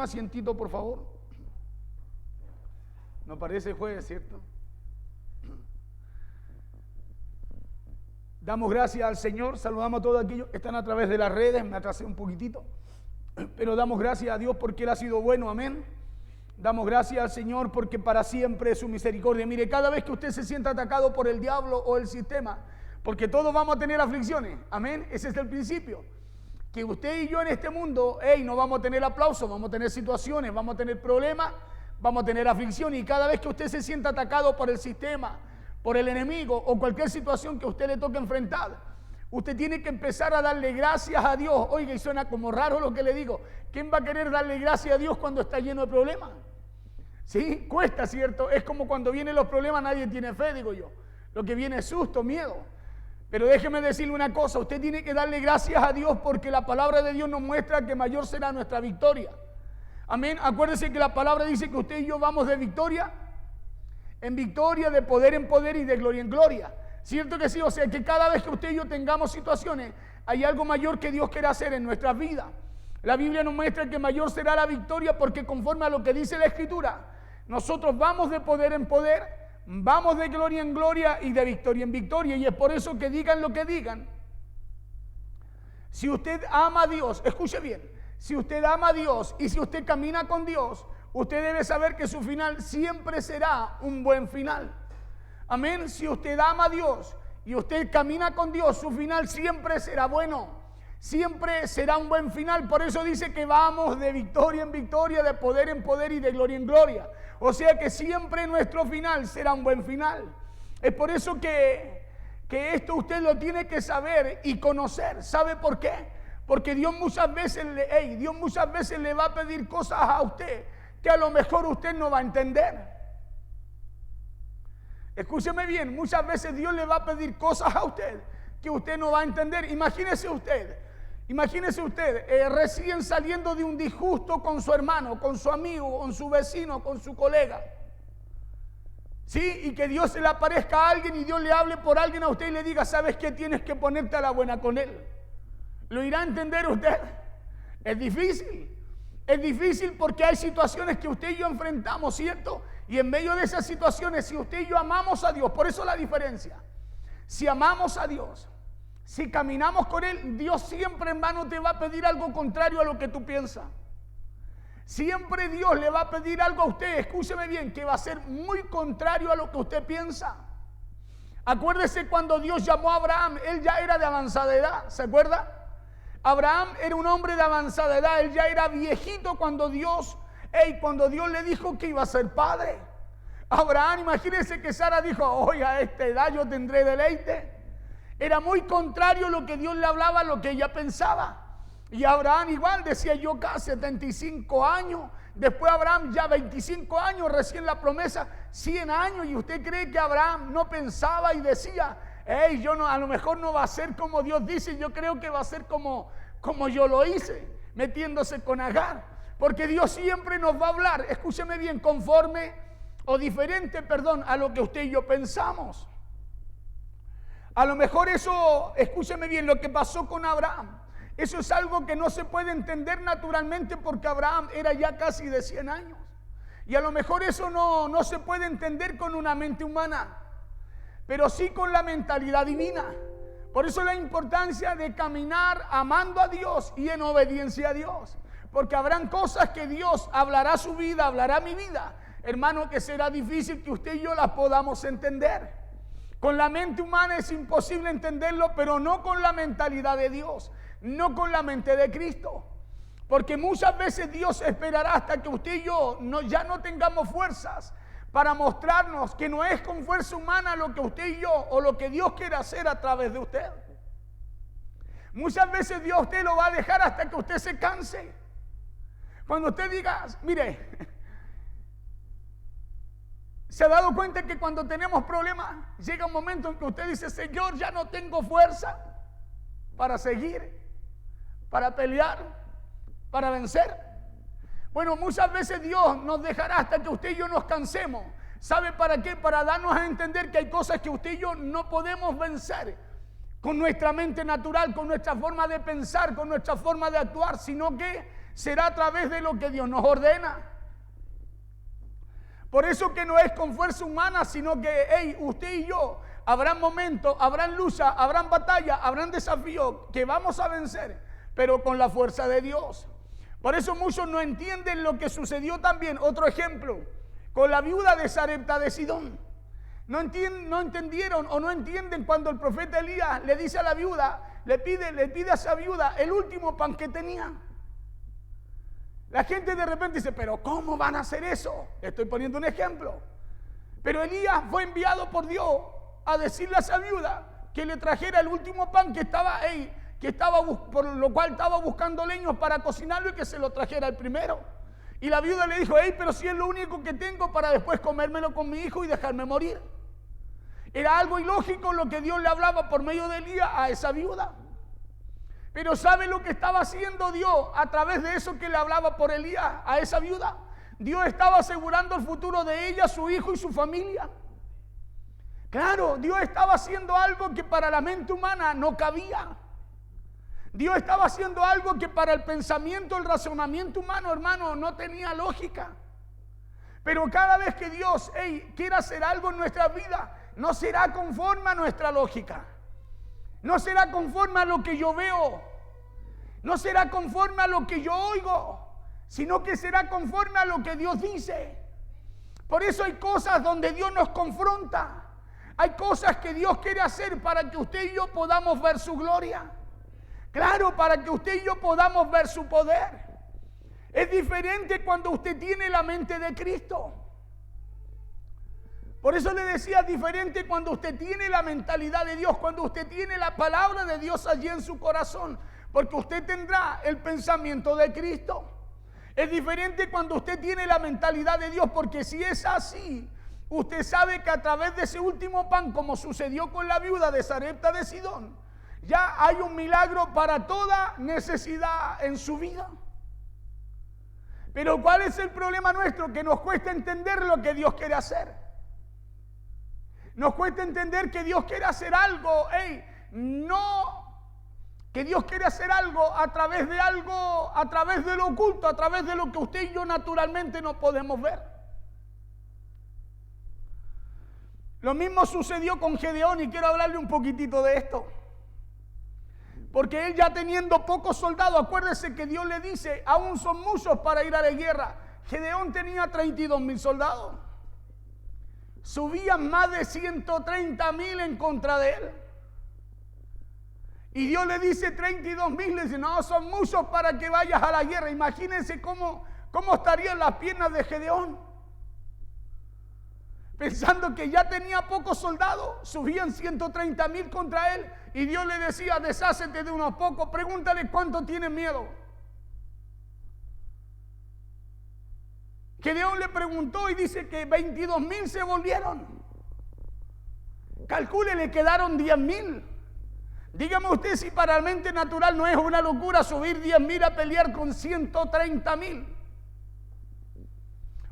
asientito, por favor. No parece jueves, ¿cierto? Damos gracias al Señor, saludamos a todos aquellos que están a través de las redes, me atrasé un poquitito, pero damos gracias a Dios porque Él ha sido bueno, amén. Damos gracias al Señor porque para siempre es su misericordia. Mire, cada vez que usted se sienta atacado por el diablo o el sistema, porque todos vamos a tener aflicciones, amén, ese es el principio. Que usted y yo en este mundo, no vamos a tener aplausos, vamos a tener situaciones, vamos a tener problemas, vamos a tener aflicción, y cada vez que usted se sienta atacado por el sistema, por el enemigo o cualquier situación que a usted le toque enfrentar, usted tiene que empezar a darle gracias a Dios. Oiga, y suena como raro lo que le digo. ¿Quién va a querer darle gracias a Dios cuando está lleno de problemas? Sí, cuesta, ¿cierto? Es como cuando vienen los problemas, nadie tiene fe, digo yo. Lo que viene es susto, miedo. Pero déjeme decirle una cosa, usted tiene que darle gracias a Dios porque la palabra de Dios nos muestra que mayor será nuestra victoria. Amén. Acuérdese que la palabra dice que usted y yo vamos de victoria en victoria, de poder en poder y de gloria en gloria. ¿Cierto que sí? O sea que cada vez que usted y yo tengamos situaciones, hay algo mayor que Dios quiere hacer en nuestras vidas. La Biblia nos muestra que mayor será la victoria porque conforme a lo que dice la Escritura, nosotros vamos de poder en poder, vamos de gloria en gloria y de victoria en victoria. Y es por eso que digan lo que digan. Si usted ama a Dios, escuche bien, si usted ama a Dios y si usted camina con Dios, usted debe saber que su final siempre será un buen final. Amén. Si usted ama a Dios y usted camina con Dios, su final siempre será bueno. Siempre será un buen final. Por eso dice que vamos de victoria en victoria, de poder en poder y de gloria en gloria. O sea que siempre nuestro final será un buen final. Es por eso que esto usted lo tiene que saber y conocer. ¿Sabe por qué? Porque Dios muchas veces le va a pedir cosas a usted que a lo mejor usted no va a entender. Escúcheme bien, muchas veces Dios le va a pedir cosas a usted que usted no va a entender. Imagínese usted, recién saliendo de un disgusto con su hermano, con su amigo, con su vecino, con su colega. Sí, y que Dios se le aparezca a alguien y Dios le hable por alguien a usted y le diga, ¿sabes qué? Tienes que ponerte a la buena con él. ¿Lo irá a entender usted? Es difícil. Es difícil porque hay situaciones que usted y yo enfrentamos, ¿cierto? Y en medio de esas situaciones, si usted y yo amamos a Dios, por eso la diferencia. Si amamos a Dios, si caminamos con Él, Dios siempre, hermano, te va a pedir algo contrario a lo que tú piensas. Siempre Dios le va a pedir algo a usted, escúcheme bien, que va a ser muy contrario a lo que usted piensa. Acuérdese cuando Dios llamó a Abraham, él ya era de avanzada edad, ¿se acuerda? Abraham era un hombre de avanzada edad, él ya era viejito cuando Dios le dijo que iba a ser padre. Abraham, imagínense que Sara dijo, oye, a esta edad yo tendré deleite. Era muy contrario lo que Dios le hablaba a lo que ella pensaba. Y Abraham igual decía yo casi 75 años. Después Abraham ya 25 años, recién la promesa, 100 años. Y usted cree que Abraham no pensaba y decía, a lo mejor no va a ser como Dios dice, yo creo que va a ser como yo lo hice, metiéndose con Agar. Porque Dios siempre nos va a hablar, escúcheme bien, conforme o diferente, a lo que usted y yo pensamos. A lo mejor eso, escúcheme bien, lo que pasó con Abraham, eso es algo que no se puede entender naturalmente porque Abraham era ya casi de 100 años. Y a lo mejor eso no se puede entender con una mente humana, pero sí con la mentalidad divina. Por eso la importancia de caminar amando a Dios y en obediencia a Dios. Porque habrán cosas que Dios hablará su vida, hablará mi vida, hermano, que será difícil que usted y yo las podamos entender. Con la mente humana es imposible entenderlo, pero no con la mentalidad de Dios, no con la mente de Cristo. Porque muchas veces Dios esperará hasta que usted y yo ya no tengamos fuerzas para mostrarnos que no es con fuerza humana lo que usted y yo o lo que Dios quiere hacer a través de usted. Muchas veces Dios usted lo va a dejar hasta que usted se canse. Cuando usted diga, mire, ¿se ha dado cuenta que cuando tenemos problemas llega un momento en que usted dice, Señor, ya no tengo fuerza para seguir, para pelear, para vencer? Bueno, muchas veces Dios nos dejará hasta que usted y yo nos cansemos. ¿Sabe para qué? Para darnos a entender que hay cosas que usted y yo no podemos vencer con nuestra mente natural, con nuestra forma de pensar, con nuestra forma de actuar, sino que será a través de lo que Dios nos ordena. Por eso que no es con fuerza humana, sino que usted y yo, habrán momentos, habrán luchas, habrán batallas, habrán desafíos que vamos a vencer, pero con la fuerza de Dios. Por eso muchos no entienden lo que sucedió también. Otro ejemplo, con la viuda de Sarepta de Sidón. No entendieron o no entienden cuando el profeta Elías le dice a la viuda, le pide a esa viuda el último pan que tenía. La gente de repente dice, pero ¿cómo van a hacer eso? Estoy poniendo un ejemplo. Pero Elías fue enviado por Dios a decirle a esa viuda que le trajera el último pan que estaba por lo cual estaba buscando leños para cocinarlo y que se lo trajera el primero. Y la viuda le dijo, pero si es lo único que tengo para después comérmelo con mi hijo y dejarme morir. Era algo ilógico lo que Dios le hablaba por medio de Elías a esa viuda. Pero ¿sabe lo que estaba haciendo Dios a través de eso que le hablaba por Elías a esa viuda? Dios estaba asegurando el futuro de ella, su hijo y su familia. Claro, Dios estaba haciendo algo que para la mente humana no cabía. Dios estaba haciendo algo que para el pensamiento, el razonamiento humano, hermano, no tenía lógica. Pero cada vez que Dios quiera hacer algo en nuestra vida, no será conforme a nuestra lógica. No será conforme a lo que yo veo. No será conforme a lo que yo oigo, sino que será conforme a lo que Dios dice. Por eso hay cosas donde Dios nos confronta. Hay cosas que Dios quiere hacer para que usted y yo podamos ver su gloria. Claro, para que usted y yo podamos ver su poder. Es diferente cuando usted tiene la mente de Cristo. Por eso le decía, diferente cuando usted tiene la mentalidad de Dios, cuando usted tiene la palabra de Dios allí en su corazón, porque usted tendrá el pensamiento de Cristo. Es diferente cuando usted tiene la mentalidad de Dios, porque si es así, usted sabe que a través de ese último pan, como sucedió con la viuda de Sarepta de Sidón, ya hay un milagro para toda necesidad en su vida. Pero ¿cuál es el problema nuestro? Que nos cuesta entender lo que Dios quiere hacer. Nos cuesta entender que Dios quiere hacer algo, que Dios quiere hacer algo, a través de lo oculto, a través de lo que usted y yo naturalmente no podemos ver. Lo mismo sucedió con Gedeón y quiero hablarle un poquitito de esto. Porque él ya teniendo pocos soldados, acuérdese que Dios le dice, aún son muchos para ir a la guerra. Gedeón tenía 32,000 soldados. Subían más de 130,000 en contra de él. Y Dios le dice 32,000, le dice, no, son muchos para que vayas a la guerra. Imagínense cómo estarían las piernas de Gedeón. Pensando que ya tenía pocos soldados, subían 130,000 contra él. Y Dios le decía, deshácete de unos pocos, pregúntale cuánto tienen miedo. Gedeón le preguntó y dice que 22,000 se volvieron. Calcule, le quedaron 10,000. Dígame usted si para la mente natural no es una locura subir 10,000 a pelear con 130,000.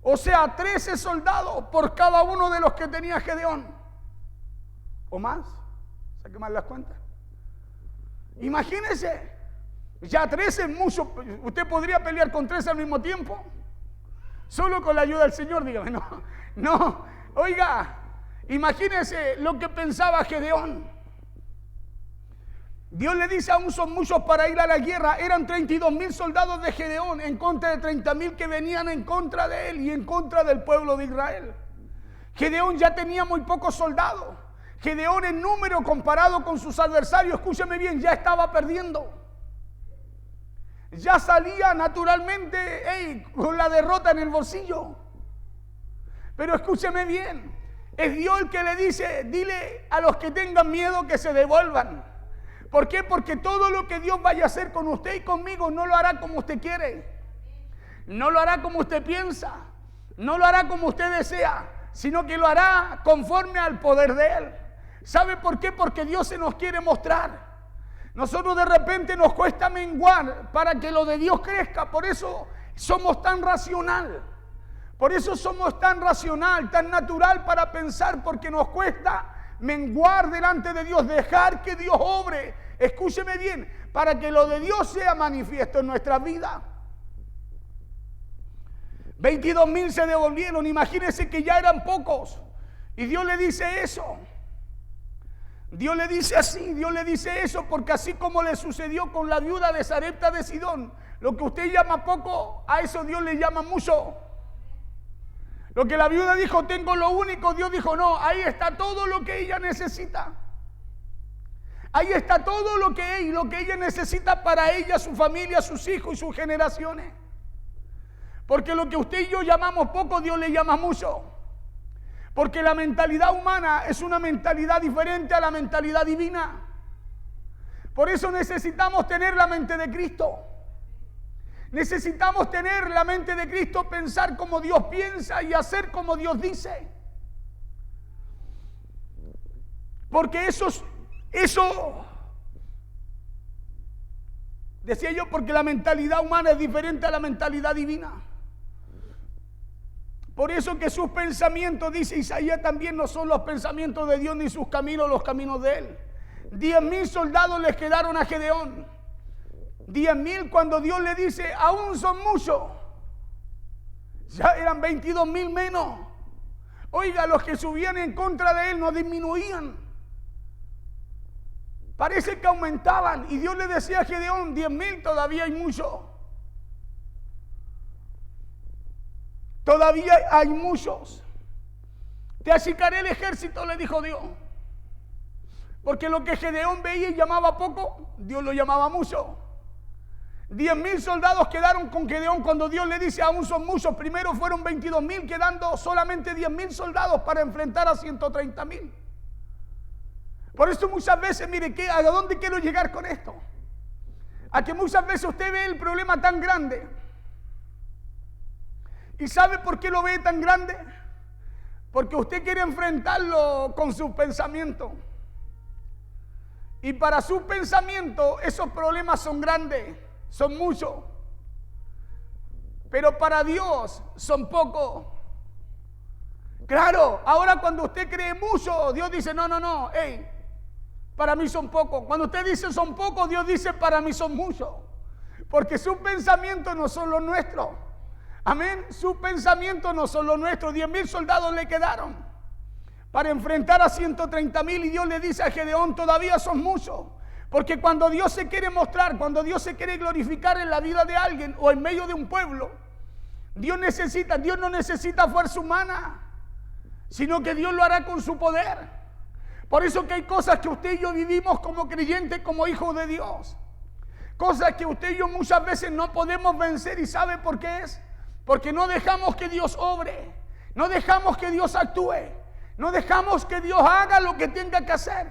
O sea, 13 soldados por cada uno de los que tenía Gedeón. ¿O más? Saque más las cuentas. Imagínese, ya 13 es mucho. Usted podría pelear con 13 al mismo tiempo. Solo con la ayuda del Señor, dígame. No, oiga, imagínese lo que pensaba Gedeón. Dios le dice, aún son muchos para ir a la guerra. Eran 32,000 soldados de Gedeón en contra de 30,000 que venían en contra de él y en contra del pueblo de Israel. Gedeón ya tenía muy pocos soldados. Gedeón en número comparado con sus adversarios, escúcheme bien, ya estaba perdiendo. Ya salía naturalmente con la derrota en el bolsillo. Pero escúcheme bien, es Dios el que le dice, dile a los que tengan miedo que se devuelvan. ¿Por qué? Porque todo lo que Dios vaya a hacer con usted y conmigo no lo hará como usted quiere. No lo hará como usted piensa. No lo hará como usted desea, sino que lo hará conforme al poder de Él. ¿Sabe por qué? Porque Dios se nos quiere mostrar. Nosotros de repente nos cuesta menguar para que lo de Dios crezca. Por eso somos tan racional. Por eso somos tan racional, tan natural para pensar, porque nos cuesta menguar delante de Dios, dejar que Dios obre. Escúcheme bien, para que lo de Dios sea manifiesto en nuestra vida. 22,000 se devolvieron. Imagínense que ya eran pocos. Y Dios le dice eso. Dios le dice así, Dios le dice eso porque así como le sucedió con la viuda de Sarepta de Sidón, lo que usted llama poco, a eso Dios le llama mucho. Lo que la viuda dijo, tengo lo único, Dios dijo, no, ahí está todo lo que ella necesita. Ahí está todo lo que ella necesita para ella, su familia, sus hijos y sus generaciones. Porque lo que usted y yo llamamos poco, Dios le llama mucho. Porque la mentalidad humana es una mentalidad diferente a la mentalidad divina. Por eso necesitamos tener la mente de Cristo. Necesitamos tener la mente de Cristo, pensar como Dios piensa y hacer como Dios dice. Porque eso, decía yo, porque la mentalidad humana es diferente a la mentalidad divina. Por eso que sus pensamientos, dice Isaías también, no son los pensamientos de Dios ni sus caminos los caminos de Él. 10,000 soldados les quedaron a Gedeón. 10,000 cuando Dios le dice, aún son muchos. Ya eran 22,000 menos. Oiga, los que subían en contra de Él no disminuían. Parece que aumentaban. Y Dios le decía a Gedeón, 10,000 todavía hay mucho. Todavía hay muchos. Te achicaré el ejército, le dijo Dios. Porque lo que Gedeón veía y llamaba poco, Dios lo llamaba mucho. 10,000 soldados quedaron con Gedeón cuando Dios le dice, aún son muchos. Primero fueron 22,000, quedando solamente 10,000 soldados para enfrentar a 130,000. Por eso muchas veces, mire, ¿a dónde quiero llegar con esto? A que muchas veces usted ve el problema tan grande. ¿Y sabe por qué lo ve tan grande? Porque usted quiere enfrentarlo con sus pensamientos. Y para sus pensamientos esos problemas son grandes, son muchos. Pero para Dios son pocos. Claro, ahora cuando usted cree mucho, Dios dice, no, hey, para mí son pocos. Cuando usted dice son pocos, Dios dice para mí son muchos. Porque sus pensamientos no son los nuestros. Amén, sus pensamientos no son los nuestros. 10,000 soldados le quedaron para enfrentar a 130,000 y Dios le dice a Gedeón, todavía son muchos. Porque cuando Dios se quiere mostrar, cuando Dios se quiere glorificar en la vida de alguien o en medio de un pueblo, Dios no necesita fuerza humana, sino que Dios lo hará con su poder. Por eso que hay cosas que usted y yo vivimos como creyentes, como hijos de Dios. Cosas que usted y yo muchas veces no podemos vencer. ¿Y sabe por qué es? Porque no dejamos que Dios obre, no dejamos que Dios actúe, no dejamos que Dios haga lo que tenga que hacer.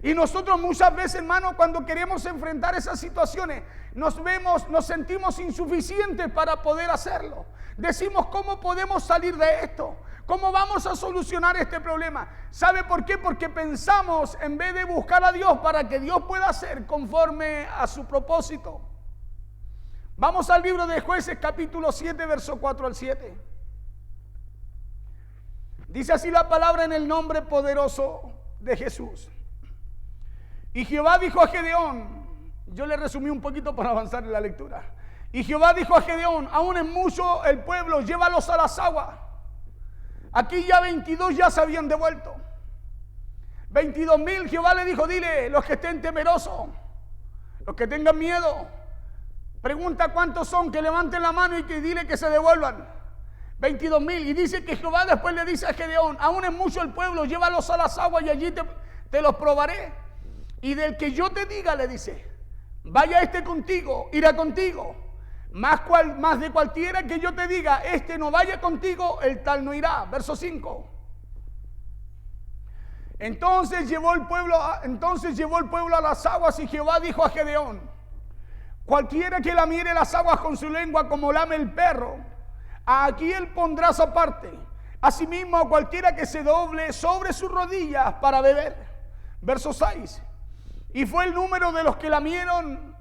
Y nosotros muchas veces, hermano, cuando queremos enfrentar esas situaciones, nos sentimos insuficientes para poder hacerlo. Decimos, ¿cómo podemos salir de esto? ¿Cómo vamos a solucionar este problema? ¿Sabe por qué? Porque pensamos, en vez de buscar a Dios para que Dios pueda hacer conforme a su propósito. Vamos al libro de Jueces, capítulo 7, verso 4 al 7. Dice así la palabra en el nombre poderoso de Jesús. Y Jehová dijo a Gedeón, yo le resumí un poquito para avanzar en la lectura. Y Jehová dijo a Gedeón, aún es mucho el pueblo, llévalos a las aguas. Aquí ya 22 ya se habían devuelto. 22,000, Jehová le dijo, dile, los que estén temerosos, los que tengan miedo, pregunta cuántos son, que levanten la mano y que dile que se devuelvan. 22,000. Y dice que Jehová después le dice a Gedeón, aún es mucho el pueblo, llévalos a las aguas y allí te los probaré. Y del que yo te diga, le dice, vaya este contigo, irá contigo. Más de cualquiera que yo te diga, este no vaya contigo, el tal no irá. Verso 5. Entonces llevó el pueblo a las aguas y Jehová dijo a Gedeón, cualquiera que lamiere las aguas con su lengua como lame el perro, aquí él pondrás aparte. Asimismo a cualquiera que se doble sobre sus rodillas para beber. Verso 6. Y fue el número de los que lamieron,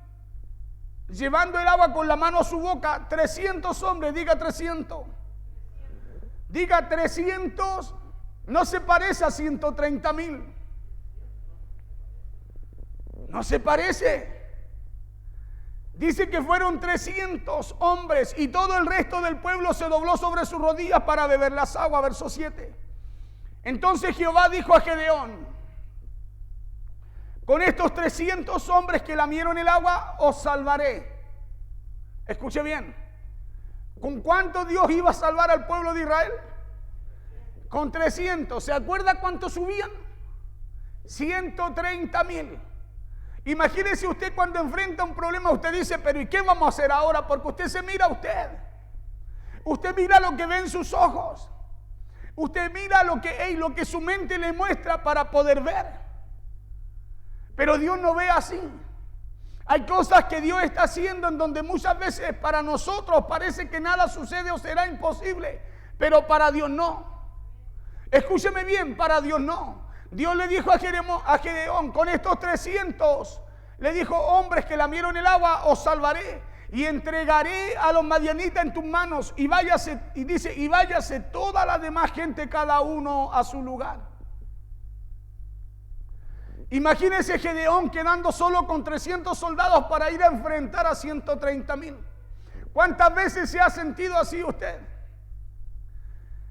llevando el agua con la mano a su boca, 300 hombres. Diga 300. Diga 300. No se parece a 130,000. No se parece. Dice que fueron 300 hombres y todo el resto del pueblo se dobló sobre sus rodillas para beber las aguas. Verso 7. Entonces Jehová dijo a Gedeón: con estos 300 hombres que lamieron el agua os salvaré. Escuche bien. ¿Con cuánto Dios iba a salvar al pueblo de Israel? Con 300. ¿Se acuerda cuánto subían? 130,000. Imagínese usted cuando enfrenta un problema, usted dice, pero ¿y qué vamos a hacer ahora? Porque usted se mira a usted. Usted mira lo que ve en sus ojos. Usted mira lo que su mente le muestra para poder ver. Pero Dios no ve así. Hay cosas que Dios está haciendo en donde muchas veces para nosotros parece que nada sucede o será imposible, pero para Dios no. Escúcheme bien, para Dios no. Dios le dijo a Gedeón, con estos 300, le dijo, hombres que lamieron el agua, os salvaré y entregaré a los madianitas en tus manos, y váyase toda la demás gente, cada uno a su lugar. Imagínese Gedeón quedando solo con 300 soldados para ir a enfrentar a 130,000. ¿Cuántas veces se ha sentido así usted?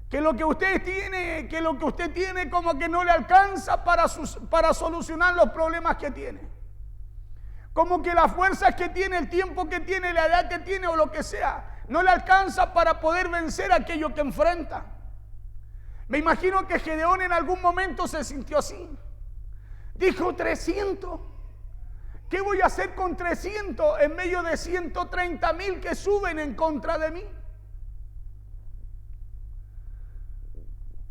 Que lo que usted tiene como que no le alcanza para solucionar los problemas que tiene. Como que las fuerzas que tiene, el tiempo que tiene, la edad que tiene o lo que sea, no le alcanza para poder vencer aquello que enfrenta. Me imagino que Gedeón en algún momento se sintió así. Dijo 300. ¿Qué voy a hacer con 300 en medio de 130,000 que suben en contra de mí?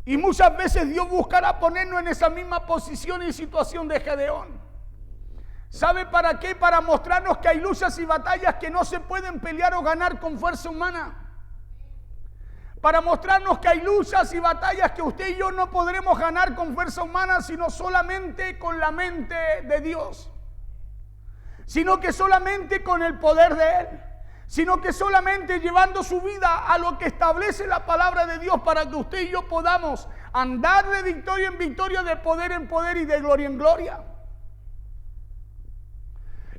Y muchas veces Dios buscará ponernos en esa misma posición y situación de Gedeón. ¿Sabe para qué? Para mostrarnos que hay luchas y batallas que no se pueden pelear o ganar con fuerza humana. Para mostrarnos que hay luchas y batallas que usted y yo no podremos ganar con fuerza humana, sino solamente con la mente de Dios. Sino que solamente con el poder de Él. Sino que solamente llevando su vida a lo que establece la palabra de Dios, para que usted y yo podamos andar de victoria en victoria, de poder en poder y de gloria en gloria.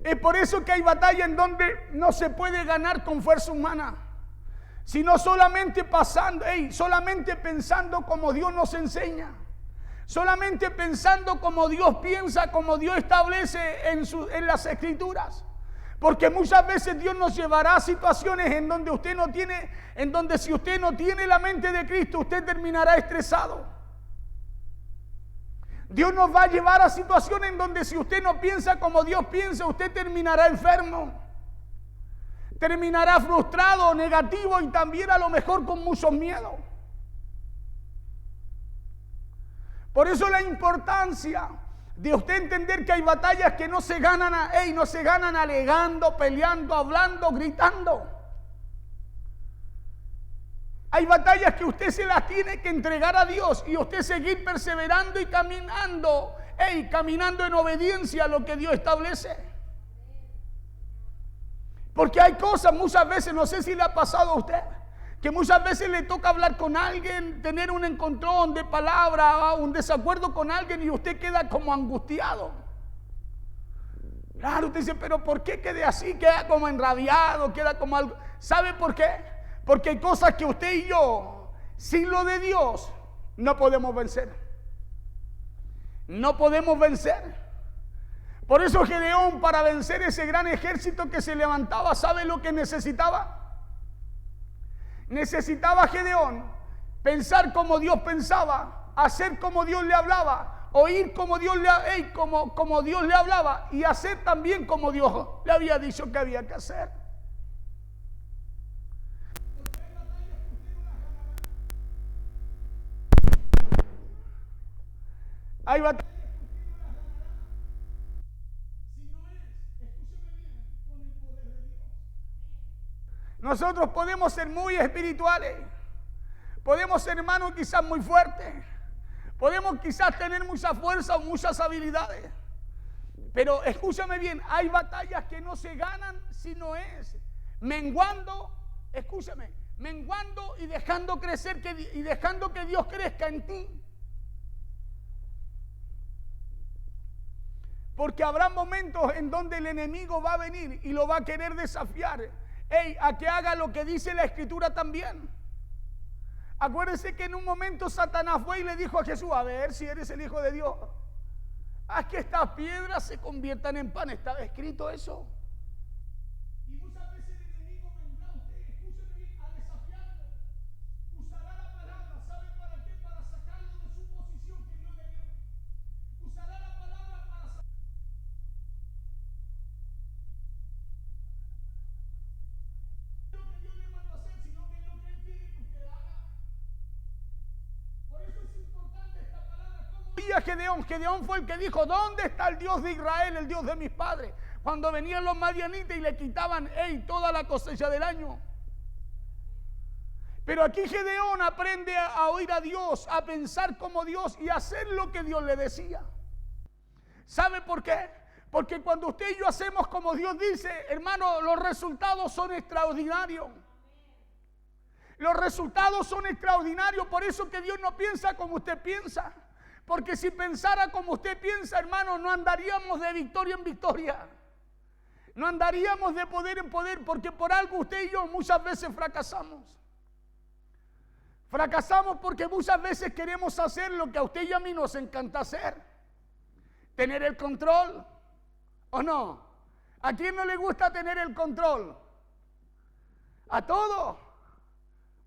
Es por eso que hay batallas en donde no se puede ganar con fuerza humana, sino solamente solamente pensando como Dios nos enseña, solamente pensando como Dios piensa, como Dios establece en las Escrituras. Porque muchas veces Dios nos llevará a situaciones en donde si usted no tiene la mente de Cristo, usted terminará estresado. Dios nos va a llevar a situaciones en donde si usted no piensa como Dios piensa, usted terminará enfermo. Terminará frustrado, negativo y también a lo mejor con mucho miedo. Por eso la importancia de usted entender que hay batallas que no se ganan alegando, peleando, hablando, gritando. Hay batallas que usted se las tiene que entregar a Dios y usted seguir perseverando y caminando en obediencia a lo que Dios establece. Porque hay cosas muchas veces, no sé si le ha pasado a usted, que muchas veces le toca hablar con alguien, tener un encontrón de palabra, un desacuerdo con alguien y usted queda como angustiado. Claro, usted dice, pero ¿por qué quedé así? Queda como enrabiado, queda como algo. ¿Sabe por qué? Porque hay cosas que usted y yo, sin lo de Dios, no podemos vencer. No podemos vencer. Por eso Gedeón, para vencer ese gran ejército que se levantaba, ¿sabe lo que necesitaba? Necesitaba Gedeón pensar como Dios pensaba, hacer como Dios le hablaba, oír como Dios le hablaba y hacer también como Dios le había dicho que había que hacer. Hay batallas. Nosotros podemos ser muy espirituales, podemos ser hermanos quizás muy fuertes, podemos quizás tener mucha fuerza o muchas habilidades, pero escúchame bien, hay batallas que no se ganan si no es menguando, menguando y dejando crecer y dejando que Dios crezca en ti. Porque habrá momentos en donde el enemigo va a venir y lo va a querer desafiar. A que haga lo que dice la Escritura también. Acuérdense que en un momento Satanás fue y le dijo a Jesús: a ver si eres el Hijo de Dios, haz que estas piedras se conviertan en pan. ¿Estaba escrito eso? Y muchas veces el enemigo vendrá a usted, escúcheme bien, a desafiarlo. Usará la palabra, ¿sabe para qué? Para sacarlo de su posición que Dios le dio. Usará la palabra para sacarlo lo que Dios le mandó a hacer, sino que es lo que Él quiere que usted haga. Por eso es importante esta palabra. ¿Cómo oía Gedeón? Gedeón fue el que dijo: ¿dónde está el Dios de Israel, el Dios de mis padres? Cuando venían los madianitas y le quitaban toda la cosecha del año. Pero aquí Gedeón aprende a oír a Dios, a pensar como Dios y a hacer lo que Dios le decía. ¿Sabe por qué? Porque cuando usted y yo hacemos como Dios dice, hermano, los resultados son extraordinarios. Los resultados son extraordinarios. Por eso que Dios no piensa como usted piensa. Porque si pensara como usted piensa, hermano, no andaríamos de victoria en victoria. No andaríamos de poder en poder, porque por algo usted y yo muchas veces fracasamos. Fracasamos porque muchas veces queremos hacer lo que a usted y a mí nos encanta hacer. Tener el control, ¿o no? ¿A quién no le gusta tener el control? ¿A todo?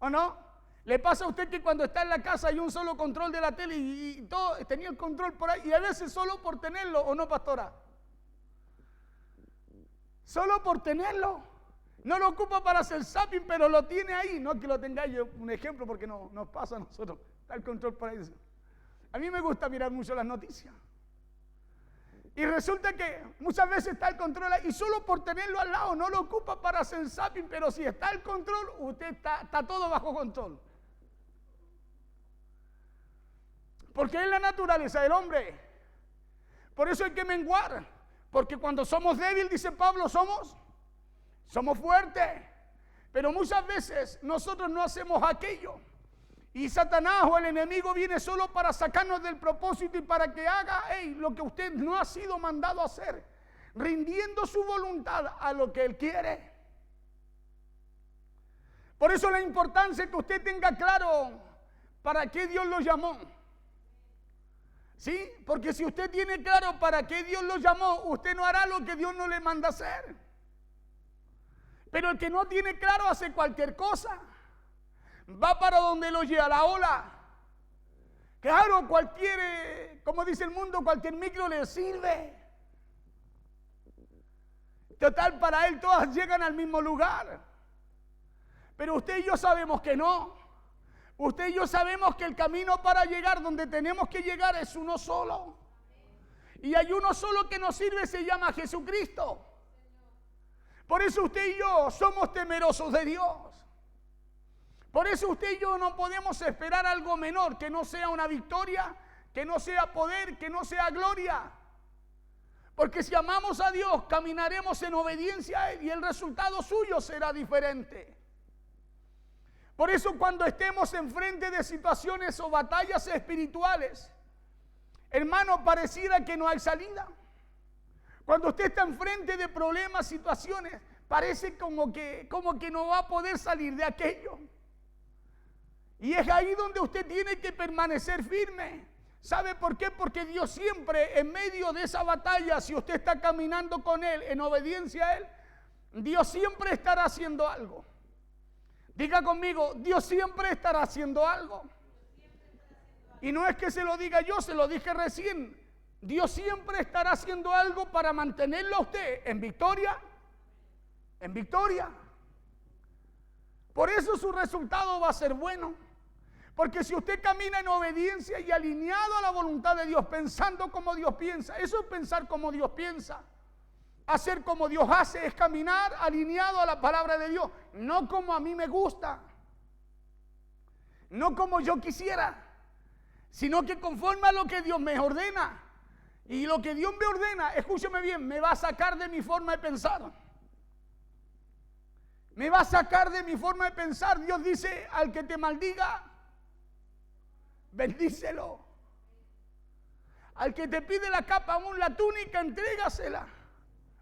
¿O no? ¿Le pasa a usted que cuando está en la casa hay un solo control de la tele y todo, tenía el control por ahí, y a veces solo por tenerlo, ¿o no, pastora? Solo por tenerlo. No lo ocupa para hacer zapping, pero lo tiene ahí. No que lo tenga yo, un ejemplo, porque no nos pasa a nosotros. Está el control por ahí. A mí me gusta mirar mucho las noticias. Y resulta que muchas veces está el control ahí, y solo por tenerlo al lado no lo ocupa para hacer zapping, pero si está el control, usted está todo bajo control. Porque es la naturaleza del hombre. Por eso hay que menguar. Porque cuando somos débiles, dice Pablo, somos fuertes. Pero muchas veces nosotros no hacemos aquello. Y Satanás o el enemigo viene solo para sacarnos del propósito y para que haga lo que usted no ha sido mandado a hacer, rindiendo su voluntad a lo que él quiere. Por eso la importancia que usted tenga claro para qué Dios lo llamó. ¿Sí? Porque si usted tiene claro para qué Dios lo llamó, usted no hará lo que Dios no le manda hacer. Pero el que no tiene claro hace cualquier cosa. Va para donde lo lleva la ola. Claro, como dice el mundo, cualquier micro le sirve. Total, para él todas llegan al mismo lugar. Pero usted y yo sabemos que no. Usted y yo sabemos que el camino para llegar donde tenemos que llegar es uno solo. Y hay uno solo que nos sirve, se llama Jesucristo. Por eso usted y yo somos temerosos de Dios. Por eso usted y yo no podemos esperar algo menor, que no sea una victoria, que no sea poder, que no sea gloria. Porque si amamos a Dios, caminaremos en obediencia a Él y el resultado suyo será diferente. Por eso cuando estemos enfrente de situaciones o batallas espirituales, hermano, pareciera que no hay salida. Cuando usted está enfrente de problemas, situaciones, parece como que no va a poder salir de aquello. Y es ahí donde usted tiene que permanecer firme. ¿Sabe por qué? Porque Dios siempre, en medio de esa batalla, si usted está caminando con Él, en obediencia a Él, Dios siempre estará haciendo algo. Diga conmigo, Dios siempre estará haciendo algo. Y no es que se lo diga yo, se lo dije recién. Dios siempre estará haciendo algo para mantenerlo a usted en victoria. En victoria. Por eso su resultado va a ser bueno. Porque si usted camina en obediencia y alineado a la voluntad de Dios, pensando como Dios piensa, eso es pensar como Dios piensa. Hacer como Dios hace es caminar alineado a la palabra de Dios, no como a mí me gusta, no como yo quisiera, sino que conforme a lo que Dios me ordena. Y lo que Dios me ordena, escúcheme bien, me va a sacar de mi forma de pensar. Me va a sacar de mi forma de pensar. Dios dice, al que te maldiga, bendícelo. Al que te pide la capa, aún la túnica, entrégasela.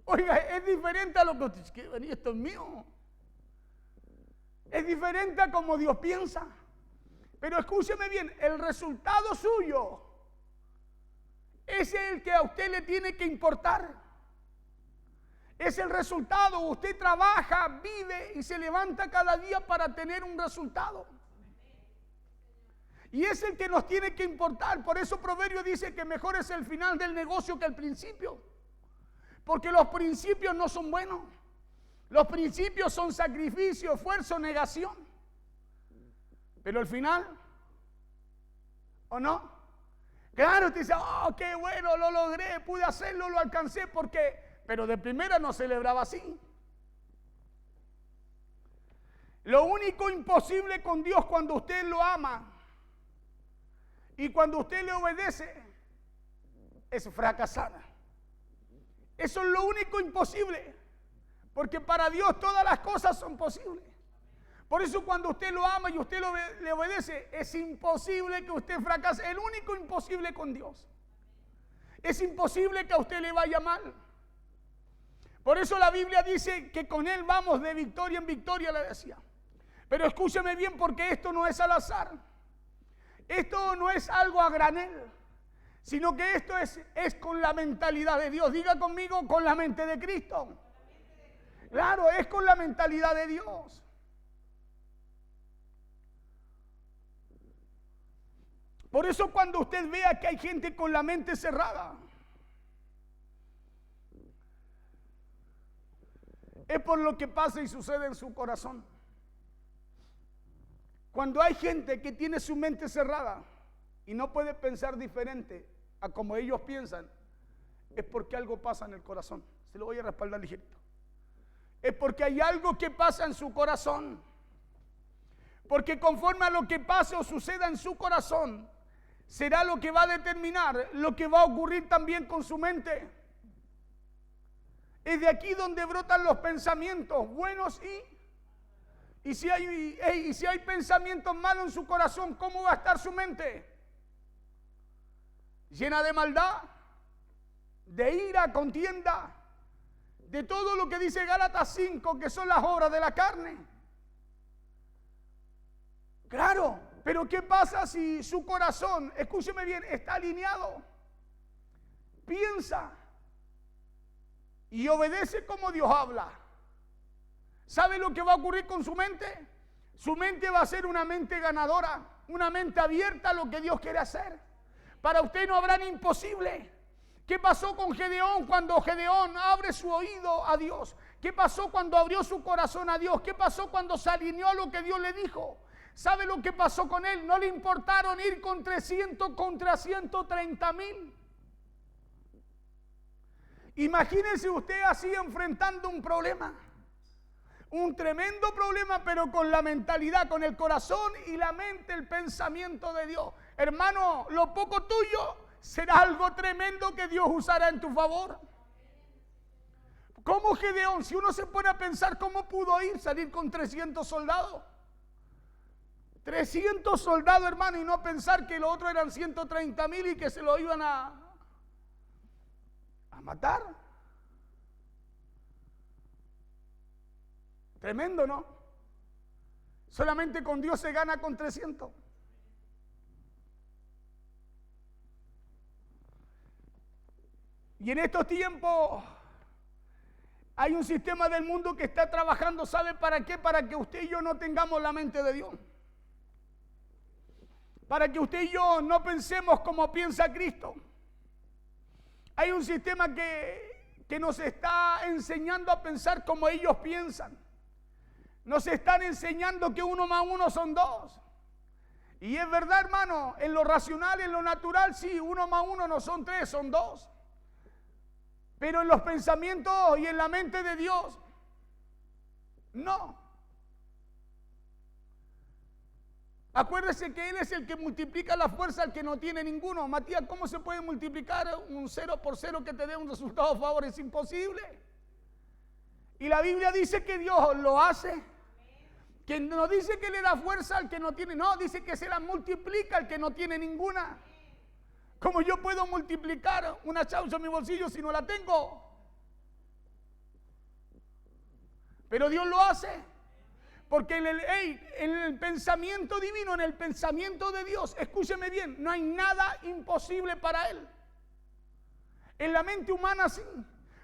Oiga, es diferente a lo que usted quiere. Esto es mío. Es diferente a como Dios piensa. Pero escúcheme bien, el resultado suyo es el que a usted le tiene que importar. Es el resultado. Usted trabaja, vive y se levanta cada día para tener un resultado. Y es el que nos tiene que importar. Por eso Proverbio dice que mejor es el final del negocio que el principio. Porque los principios no son buenos. Los principios son sacrificio, esfuerzo, negación. Pero el final, ¿o no? Claro, usted dice, oh, qué bueno, lo logré, pude hacerlo, lo alcancé, porque, pero de primera no celebraba así. Lo único imposible con Dios cuando usted lo ama y cuando usted le obedece es fracasar. Eso es lo único imposible, porque para Dios todas las cosas son posibles. Por eso cuando usted lo ama y usted le obedece, es imposible que usted fracase. El único imposible con Dios. Es imposible que a usted le vaya mal. Por eso la Biblia dice que con Él vamos de victoria en victoria, le decía. Pero escúcheme bien, porque esto no es al azar. Esto no es algo a granel, sino que esto es con la mentalidad de Dios. Diga conmigo, con la mente de Cristo. Claro, es con la mentalidad de Dios. Por eso cuando usted vea que hay gente con la mente cerrada, es por lo que pasa y sucede en su corazón. Cuando hay gente que tiene su mente cerrada y no puede pensar diferente a como ellos piensan, es porque algo pasa en el corazón. Se lo voy a respaldar ligerito. Es porque hay algo que pasa en su corazón. Porque conforme a lo que pase o suceda en su corazón, será lo que va a determinar lo que va a ocurrir también con su mente. Es de aquí donde brotan los pensamientos buenos y si hay pensamientos malos en su corazón, ¿cómo va a estar su mente? Llena de maldad, de ira, contienda, de todo lo que dice Gálatas 5, que son las obras de la carne. Claro, pero ¿qué pasa si su corazón, escúcheme bien, está alineado? Piensa y obedece como Dios habla. ¿Sabe lo que va a ocurrir con su mente? Su mente va a ser una mente ganadora, una mente abierta a lo que Dios quiere hacer. Para usted no habrá imposible. ¿Qué pasó con Gedeón cuando Gedeón abre su oído a Dios? ¿Qué pasó cuando abrió su corazón a Dios? ¿Qué pasó cuando se alineó a lo que Dios le dijo? ¿Sabe lo que pasó con él? No le importaron ir con 300 contra 130,000. Imagínese usted así enfrentando un problema. Un tremendo problema, pero con la mentalidad, con el corazón y la mente, el pensamiento de Dios. Hermano, lo poco tuyo será algo tremendo que Dios usará en tu favor. ¿Cómo Gedeón? Si uno se pone a pensar cómo pudo salir con 300 soldados. 300 soldados, hermano, y no pensar que los otros eran 130,000 y que se lo iban a matar. Tremendo, ¿no? Solamente con Dios se gana con 300. Y en estos tiempos hay un sistema del mundo que está trabajando, ¿sabe para qué? Para que usted y yo no tengamos la mente de Dios. Para que usted y yo no pensemos como piensa Cristo. Hay un sistema que nos está enseñando a pensar como ellos piensan. Nos están enseñando que 1 más 1 son 2. Y es verdad, hermano, en lo racional, en lo natural, sí, 1 más 1 no son 3, son 2. Pero en los pensamientos y en la mente de Dios, no. Acuérdese que Él es el que multiplica la fuerza al que no tiene ninguno. Matías, ¿cómo se puede multiplicar un 0 por 0 que te dé un resultado a favor? Es imposible. Y la Biblia dice que Dios lo hace. Que no dice que le da fuerza al que no tiene, no, dice que se la multiplica al que no tiene ninguna. ¿Cómo yo puedo multiplicar una chaucha en mi bolsillo si no la tengo? Pero Dios lo hace. Porque en el pensamiento divino, en el pensamiento de Dios, escúcheme bien, no hay nada imposible para Él. En la mente humana sí.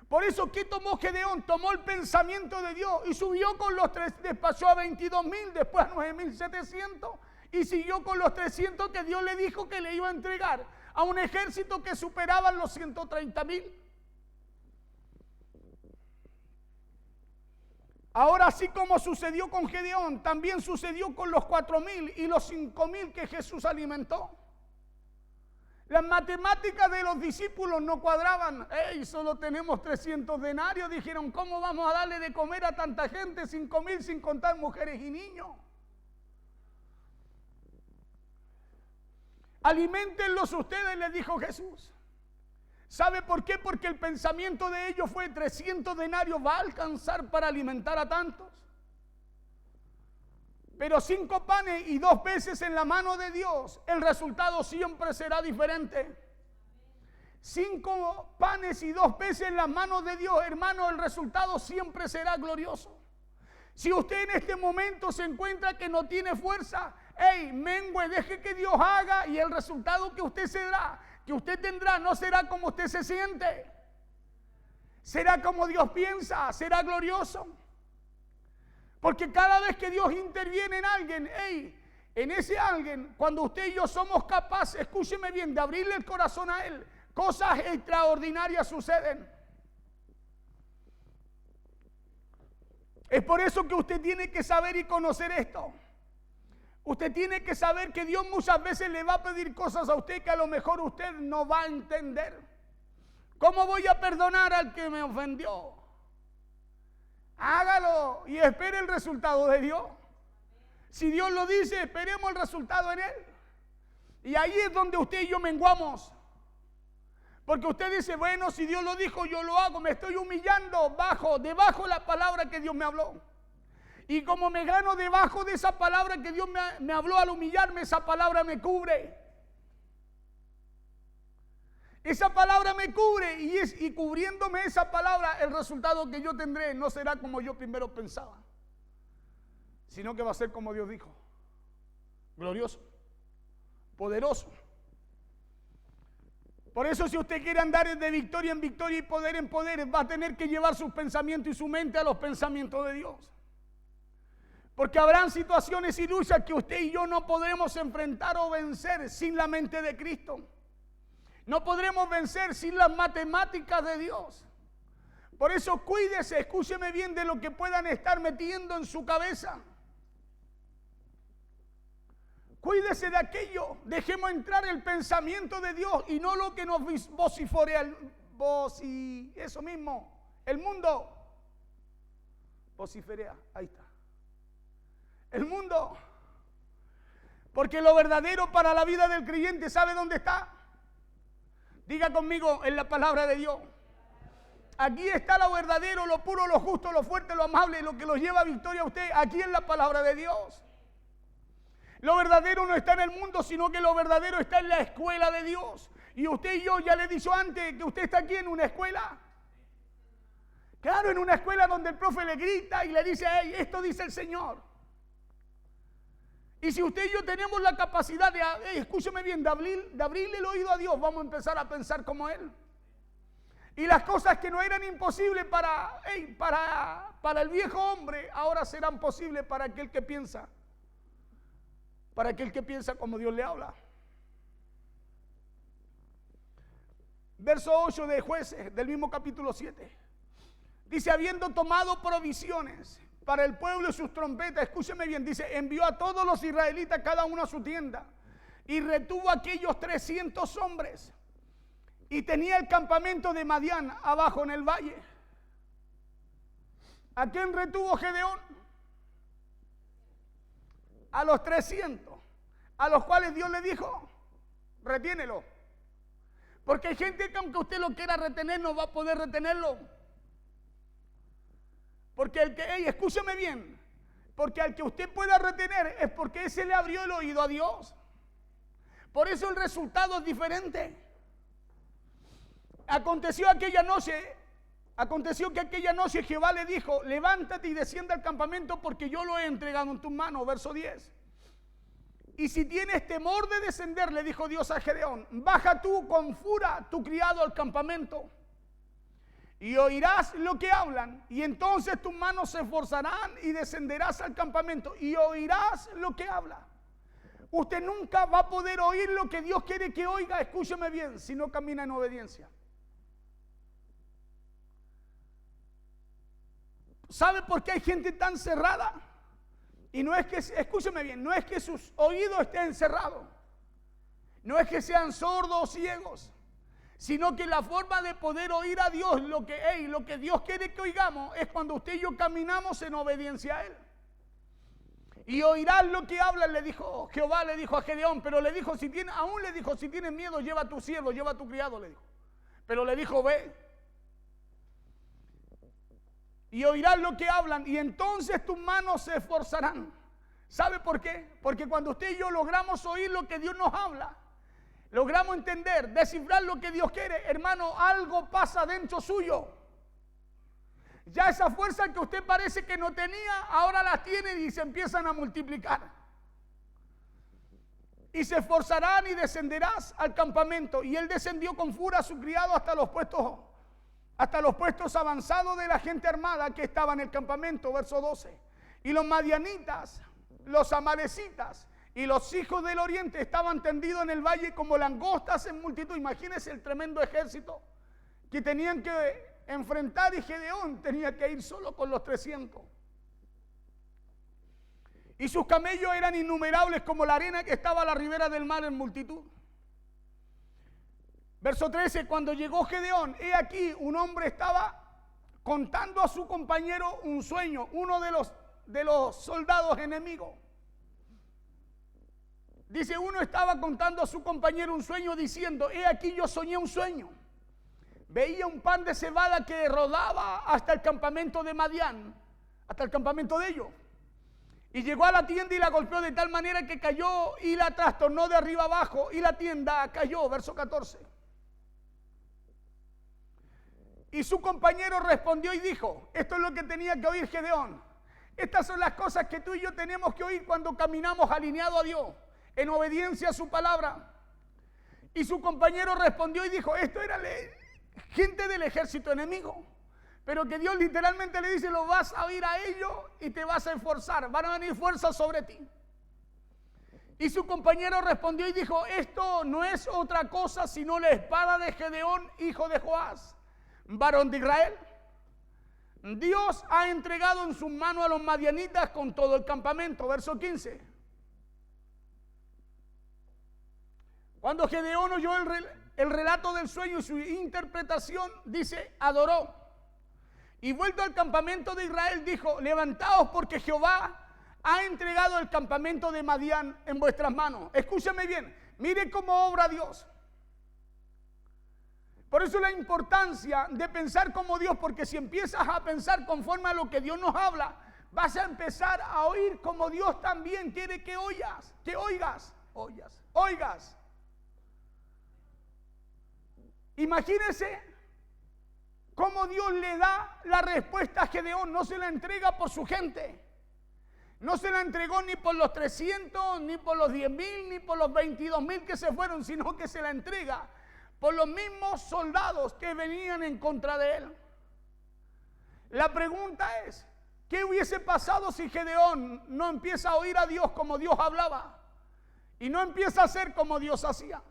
Por eso, ¿qué tomó Gedeón? Tomó el pensamiento de Dios y subió con los 3, despachó a 22,000, después a 9,700 y siguió con los 300 que Dios le dijo que le iba a entregar a un ejército que superaba los 130,000. Ahora, así como sucedió con Gedeón, también sucedió con los 4,000 y los 5,000 que Jesús alimentó. Las matemáticas de los discípulos no cuadraban. Solo tenemos 300 denarios. Dijeron, ¿cómo vamos a darle de comer a tanta gente? 5,000 sin contar mujeres y niños. Aliméntenlos ustedes, les dijo Jesús. ¿Sabe por qué? Porque el pensamiento de ellos fue 300 denarios va a alcanzar para alimentar a tantos. Pero 5 panes y 2 peces en la mano de Dios, el resultado siempre será diferente. 5 panes y 2 peces en las manos de Dios, hermano, el resultado siempre será glorioso. Si usted en este momento se encuentra que no tiene fuerza, mengue, deje que Dios haga y el resultado que usted tendrá no será como usted se siente. Será como Dios piensa, será glorioso. Porque cada vez que Dios interviene en alguien, en ese alguien, cuando usted y yo somos capaces, escúcheme bien, de abrirle el corazón a Él, cosas extraordinarias suceden. Es por eso que usted tiene que saber y conocer esto. Usted tiene que saber que Dios muchas veces le va a pedir cosas a usted que a lo mejor usted no va a entender. ¿Cómo voy a perdonar al que me ofendió? Hágalo y espere el resultado de Dios. Si Dios lo dice, esperemos el resultado en Él. Y ahí es donde usted y yo menguamos. Porque usted dice, bueno, si Dios lo dijo, yo lo hago. Me estoy humillando debajo de la palabra que Dios me habló. Y como me gano debajo de esa palabra que Dios me habló al humillarme, esa palabra me cubre. Esa palabra me cubre y cubriéndome esa palabra, el resultado que yo tendré no será como yo primero pensaba, sino que va a ser como Dios dijo. Glorioso, poderoso. Por eso, si usted quiere andar de victoria en victoria y poder en poder, va a tener que llevar sus pensamientos y su mente a los pensamientos de Dios. Porque habrán situaciones y luchas que usted y yo no podremos enfrentar o vencer sin la mente de Cristo. No podremos vencer sin las matemáticas de Dios. Por eso cuídese, escúcheme bien de lo que puedan estar metiendo en su cabeza. Cuídese de aquello. Dejemos entrar el pensamiento de Dios y no lo que nos vociforea eso mismo. El mundo vociferea. Ahí está. El mundo. Porque lo verdadero para la vida del creyente, ¿sabe dónde está? Diga conmigo, en la palabra de Dios. Aquí está lo verdadero, lo puro, lo justo, lo fuerte, lo amable, lo que los lleva a victoria a usted. Aquí en la palabra de Dios. Lo verdadero no está en el mundo, sino que lo verdadero está en la escuela de Dios. Y usted y yo, ya le he dicho antes, que usted está aquí en una escuela. Claro, en una escuela donde el profe le grita y le dice, esto dice el Señor. Y si usted y yo tenemos la capacidad de, escúcheme bien, de abrirle el oído a Dios, vamos a empezar a pensar como Él. Y las cosas que no eran imposibles para el viejo hombre, ahora serán posibles para aquel que piensa. Para aquel que piensa como Dios le habla. Verso 8 de Jueces, del mismo capítulo 7. Dice, habiendo tomado provisiones para el pueblo y sus trompetas, escúcheme bien, dice, envió a todos los israelitas cada uno a su tienda y retuvo a aquellos 300 hombres y tenía el campamento de Madián abajo en el valle. ¿A quién retuvo Gedeón? A los 300, a los cuales Dios le dijo, retiénelo. Porque hay gente que aunque usted lo quiera retener, no va a poder retenerlo. Porque escúcheme bien, porque al que usted pueda retener es porque ese le abrió el oído a Dios. Por eso el resultado es diferente. Aconteció que aquella noche Jehová le dijo: levántate y desciende al campamento, porque yo lo he entregado en tus manos. Verso 10. Y si tienes temor de descender, le dijo Dios a Gedeón, baja tú con fura tu criado al campamento, y oirás lo que hablan, y entonces tus manos se esforzarán y descenderás al campamento y oirás lo que habla. Usted nunca va a poder oír lo que Dios quiere que oiga, escúcheme bien, si no camina en obediencia. ¿Sabe por qué hay gente tan cerrada? Y no es que, escúcheme bien, no es que sus oídos estén cerrados, no es que sean sordos o ciegos, sino que la forma de poder oír a Dios, lo que Dios quiere que oigamos, es cuando usted y yo caminamos en obediencia a Él. Y oirás lo que habla, le dijo Jehová, le dijo a Gedeón, pero le dijo, si tienes miedo, lleva a tu siervo, lleva a tu criado, le dijo. Pero le dijo, ve. Y oirás lo que hablan, y entonces tus manos se esforzarán. ¿Sabe por qué? Porque cuando usted y yo logramos oír lo que Dios nos habla, logramos entender, descifrar lo que Dios quiere, hermano, algo pasa dentro suyo. Ya esa fuerza que usted parece que no tenía, ahora la tiene y se empiezan a multiplicar. Y se esforzarán y descenderás al campamento. Y él descendió con furia a su criado hasta los puestos avanzados de la gente armada que estaba en el campamento. Verso 12. Y los madianitas, los amalecitas y los hijos del oriente estaban tendidos en el valle como langostas en multitud. Imagínense el tremendo ejército que tenían que enfrentar, y Gedeón tenía que ir solo con los 300. Y sus camellos eran innumerables como la arena que estaba a la ribera del mar en multitud. Verso 13, cuando llegó Gedeón, he aquí un hombre estaba contando a su compañero un sueño, uno de los soldados enemigos. Dice, uno estaba contando a su compañero un sueño diciendo, he aquí yo soñé un sueño. Veía un pan de cebada que rodaba hasta el campamento de Madián, hasta el campamento de ellos. Y llegó a la tienda y la golpeó de tal manera que cayó y la trastornó de arriba abajo y la tienda cayó. Verso 14. Y su compañero respondió y dijo, esto es lo que tenía que oír Gedeón. Estas son las cosas que tú y yo tenemos que oír cuando caminamos alineado a Dios, en obediencia a su palabra. Y su compañero respondió y dijo, esto era gente del ejército enemigo, pero que Dios literalmente le dice, lo vas a oír a ellos y te vas a esforzar, van a venir fuerzas sobre ti. Y su compañero respondió y dijo, esto no es otra cosa sino la espada de Gedeón, hijo de Joás, varón de Israel. Dios ha entregado en sus manos a los madianitas con todo el campamento. Verso 15. Cuando Gedeón oyó el relato del sueño y su interpretación, dice, adoró. Y vuelto al campamento de Israel, dijo, levantaos porque Jehová ha entregado el campamento de Madián en vuestras manos. Escúchame bien, mire cómo obra Dios. Por eso la importancia de pensar como Dios, porque si empiezas a pensar conforme a lo que Dios nos habla, vas a empezar a oír como Dios también quiere que oigas. Imagínese cómo Dios le da la respuesta a Gedeón. No se la entrega por su gente. No se la entregó ni por los 300, ni por los 10,000, ni por los 22,000 que se fueron, sino que se la entrega por los mismos soldados que venían en contra de él. La pregunta es, ¿qué hubiese pasado si Gedeón no empieza a oír a Dios como Dios hablaba? Y no empieza a hacer como Dios hacía.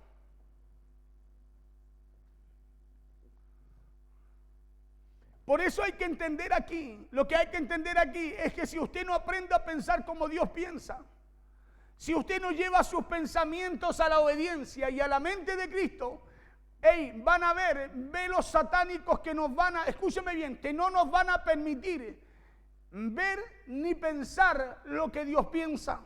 Por eso hay que entender aquí, lo que hay que entender aquí es que si usted no aprende a pensar como Dios piensa, si usted no lleva sus pensamientos a la obediencia y a la mente de Cristo, van a haber velos satánicos que nos van a, escúcheme bien, que no nos van a permitir ver ni pensar lo que Dios piensa.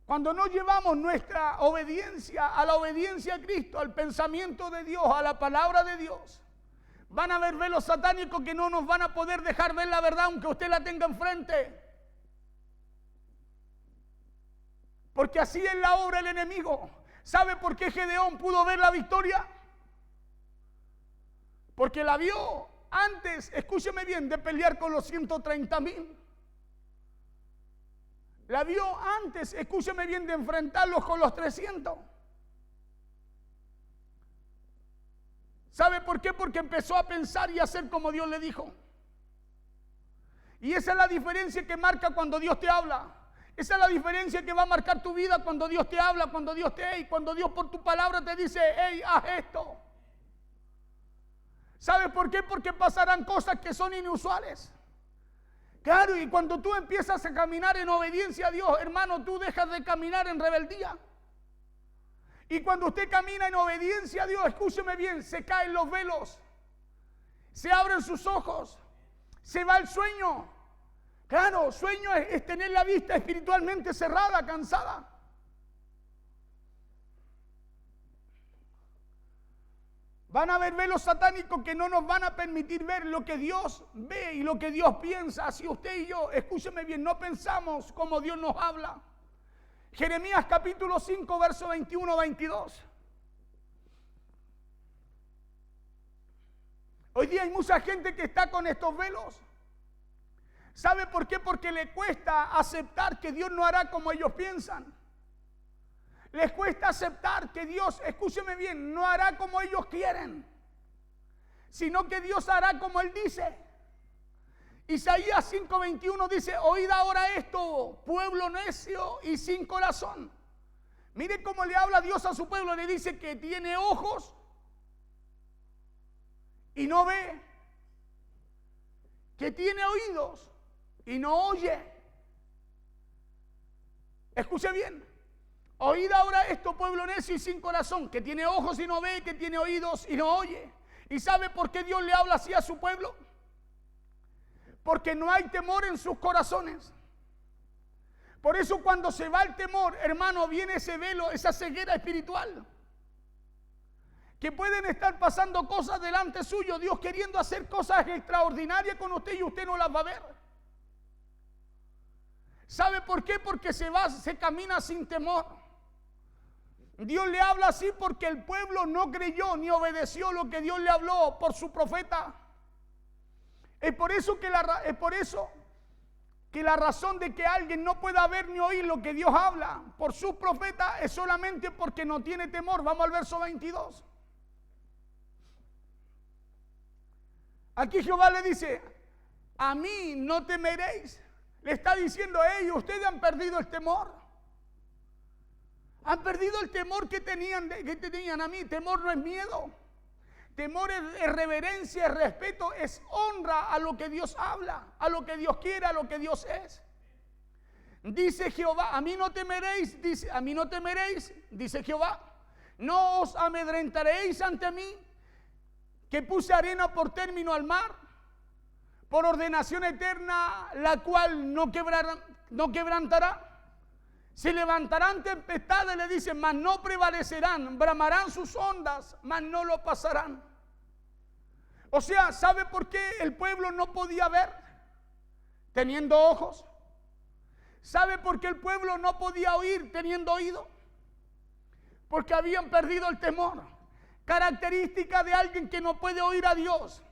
Cuando no llevamos nuestra obediencia a la obediencia a Cristo, al pensamiento de Dios, a la palabra de Dios, van a haber velos satánicos que no nos van a poder dejar ver la verdad aunque usted la tenga enfrente. Porque así es la obra del enemigo. ¿Sabe por qué Gedeón pudo ver la victoria? Porque la vio antes, escúcheme bien, de pelear con los 130,000. La vio antes, escúcheme bien, de enfrentarlos con los 300. ¿Sabe por qué? Porque empezó a pensar y a hacer como Dios le dijo. Y esa es la diferencia que marca cuando Dios te habla. Esa es la diferencia que va a marcar tu vida cuando Dios te habla, cuando Dios cuando Dios por tu palabra te dice, hey, haz esto. ¿Sabe por qué? Porque pasarán cosas que son inusuales. Claro, y cuando tú empiezas a caminar en obediencia a Dios, hermano, tú dejas de caminar en rebeldía. Y cuando usted camina en obediencia a Dios, escúcheme bien, se caen los velos, se abren sus ojos, se va el sueño. Claro, sueño es tener la vista espiritualmente cerrada, cansada. Van a haber velos satánicos que no nos van a permitir ver lo que Dios ve y lo que Dios piensa. Si usted y yo, escúcheme bien, no pensamos como Dios nos habla. Jeremías capítulo 5, verso 21-22. Hoy día hay mucha gente que está con estos velos. ¿Sabe por qué? Porque le cuesta aceptar que Dios no hará como ellos piensan. Les cuesta aceptar que Dios, escúcheme bien, no hará como ellos quieren, sino que Dios hará como Él dice. Isaías 5:21 dice, oíd ahora esto, pueblo necio y sin corazón. Mire cómo le habla Dios a su pueblo, le dice que tiene ojos y no ve, que tiene oídos y no oye. Escuche bien, oíd ahora esto, pueblo necio y sin corazón, que tiene ojos y no ve, que tiene oídos y no oye. ¿Y sabe por qué Dios le habla así a su pueblo? Porque no hay temor en sus corazones. Por eso cuando se va el temor, hermano, viene ese velo, esa ceguera espiritual. Que pueden estar pasando cosas delante suyo, Dios queriendo hacer cosas extraordinarias con usted y usted no las va a ver. ¿Sabe por qué? Porque se camina sin temor. Dios le habla así porque el pueblo no creyó ni obedeció lo que Dios le habló por su profeta. Es por eso que la razón de que alguien no pueda ver ni oír lo que Dios habla por su profeta es solamente porque no tiene temor. Vamos al verso 22. Aquí Jehová le dice, a mí no temeréis. Le está diciendo a ellos, ustedes han perdido el temor. Han perdido el temor que tenían a mí. Temor no es miedo. Temor es reverencia, es respeto, es honra a lo que Dios habla, a lo que Dios quiere, a lo que Dios es. Dice Jehová, a mí no temeréis, dice Jehová, no os amedrentaréis ante mí, que puse arena por término al mar, por ordenación eterna, la cual no quebrantará. Se levantarán tempestades, le dicen, mas no prevalecerán, bramarán sus ondas, mas no lo pasarán. O sea, ¿sabe por qué el pueblo no podía ver? Teniendo ojos. ¿Sabe por qué el pueblo no podía oír teniendo oído? Porque habían perdido el temor. Característica de alguien que no puede oír a Dios,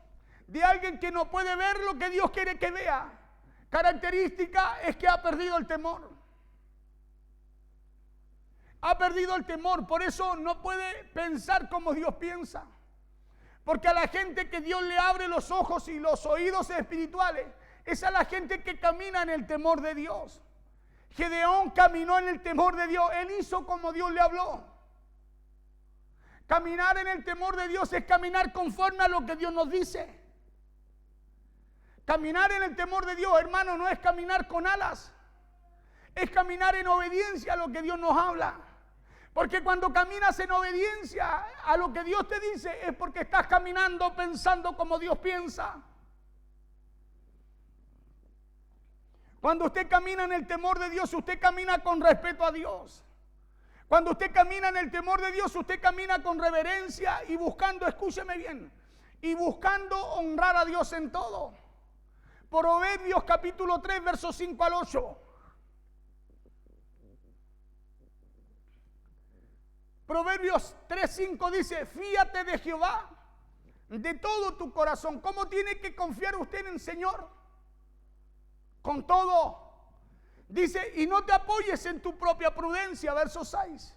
de alguien que no puede ver lo que Dios quiere que vea. Característica es que ha perdido el temor. Ha perdido el temor, por eso no puede pensar como Dios piensa. Porque a la gente que Dios le abre los ojos y los oídos espirituales, esa es la gente que camina en el temor de Dios. Gedeón caminó en el temor de Dios, él hizo como Dios le habló. Caminar en el temor de Dios es caminar conforme a lo que Dios nos dice. Caminar en el temor de Dios, hermano, no es caminar con alas, es caminar en obediencia a lo que Dios nos habla. Porque cuando caminas en obediencia a lo que Dios te dice es porque estás caminando pensando como Dios piensa. Cuando usted camina en el temor de Dios, usted camina con respeto a Dios. Cuando usted camina en el temor de Dios, usted camina con reverencia y buscando, escúcheme bien, y buscando honrar a Dios en todo. Proverbios capítulo 3, versos 5 al 8. Proverbios 3:5 dice, fíate de Jehová de todo tu corazón. ¿Cómo tiene que confiar usted en el Señor? Con todo. Dice, y no te apoyes en tu propia prudencia, verso 6.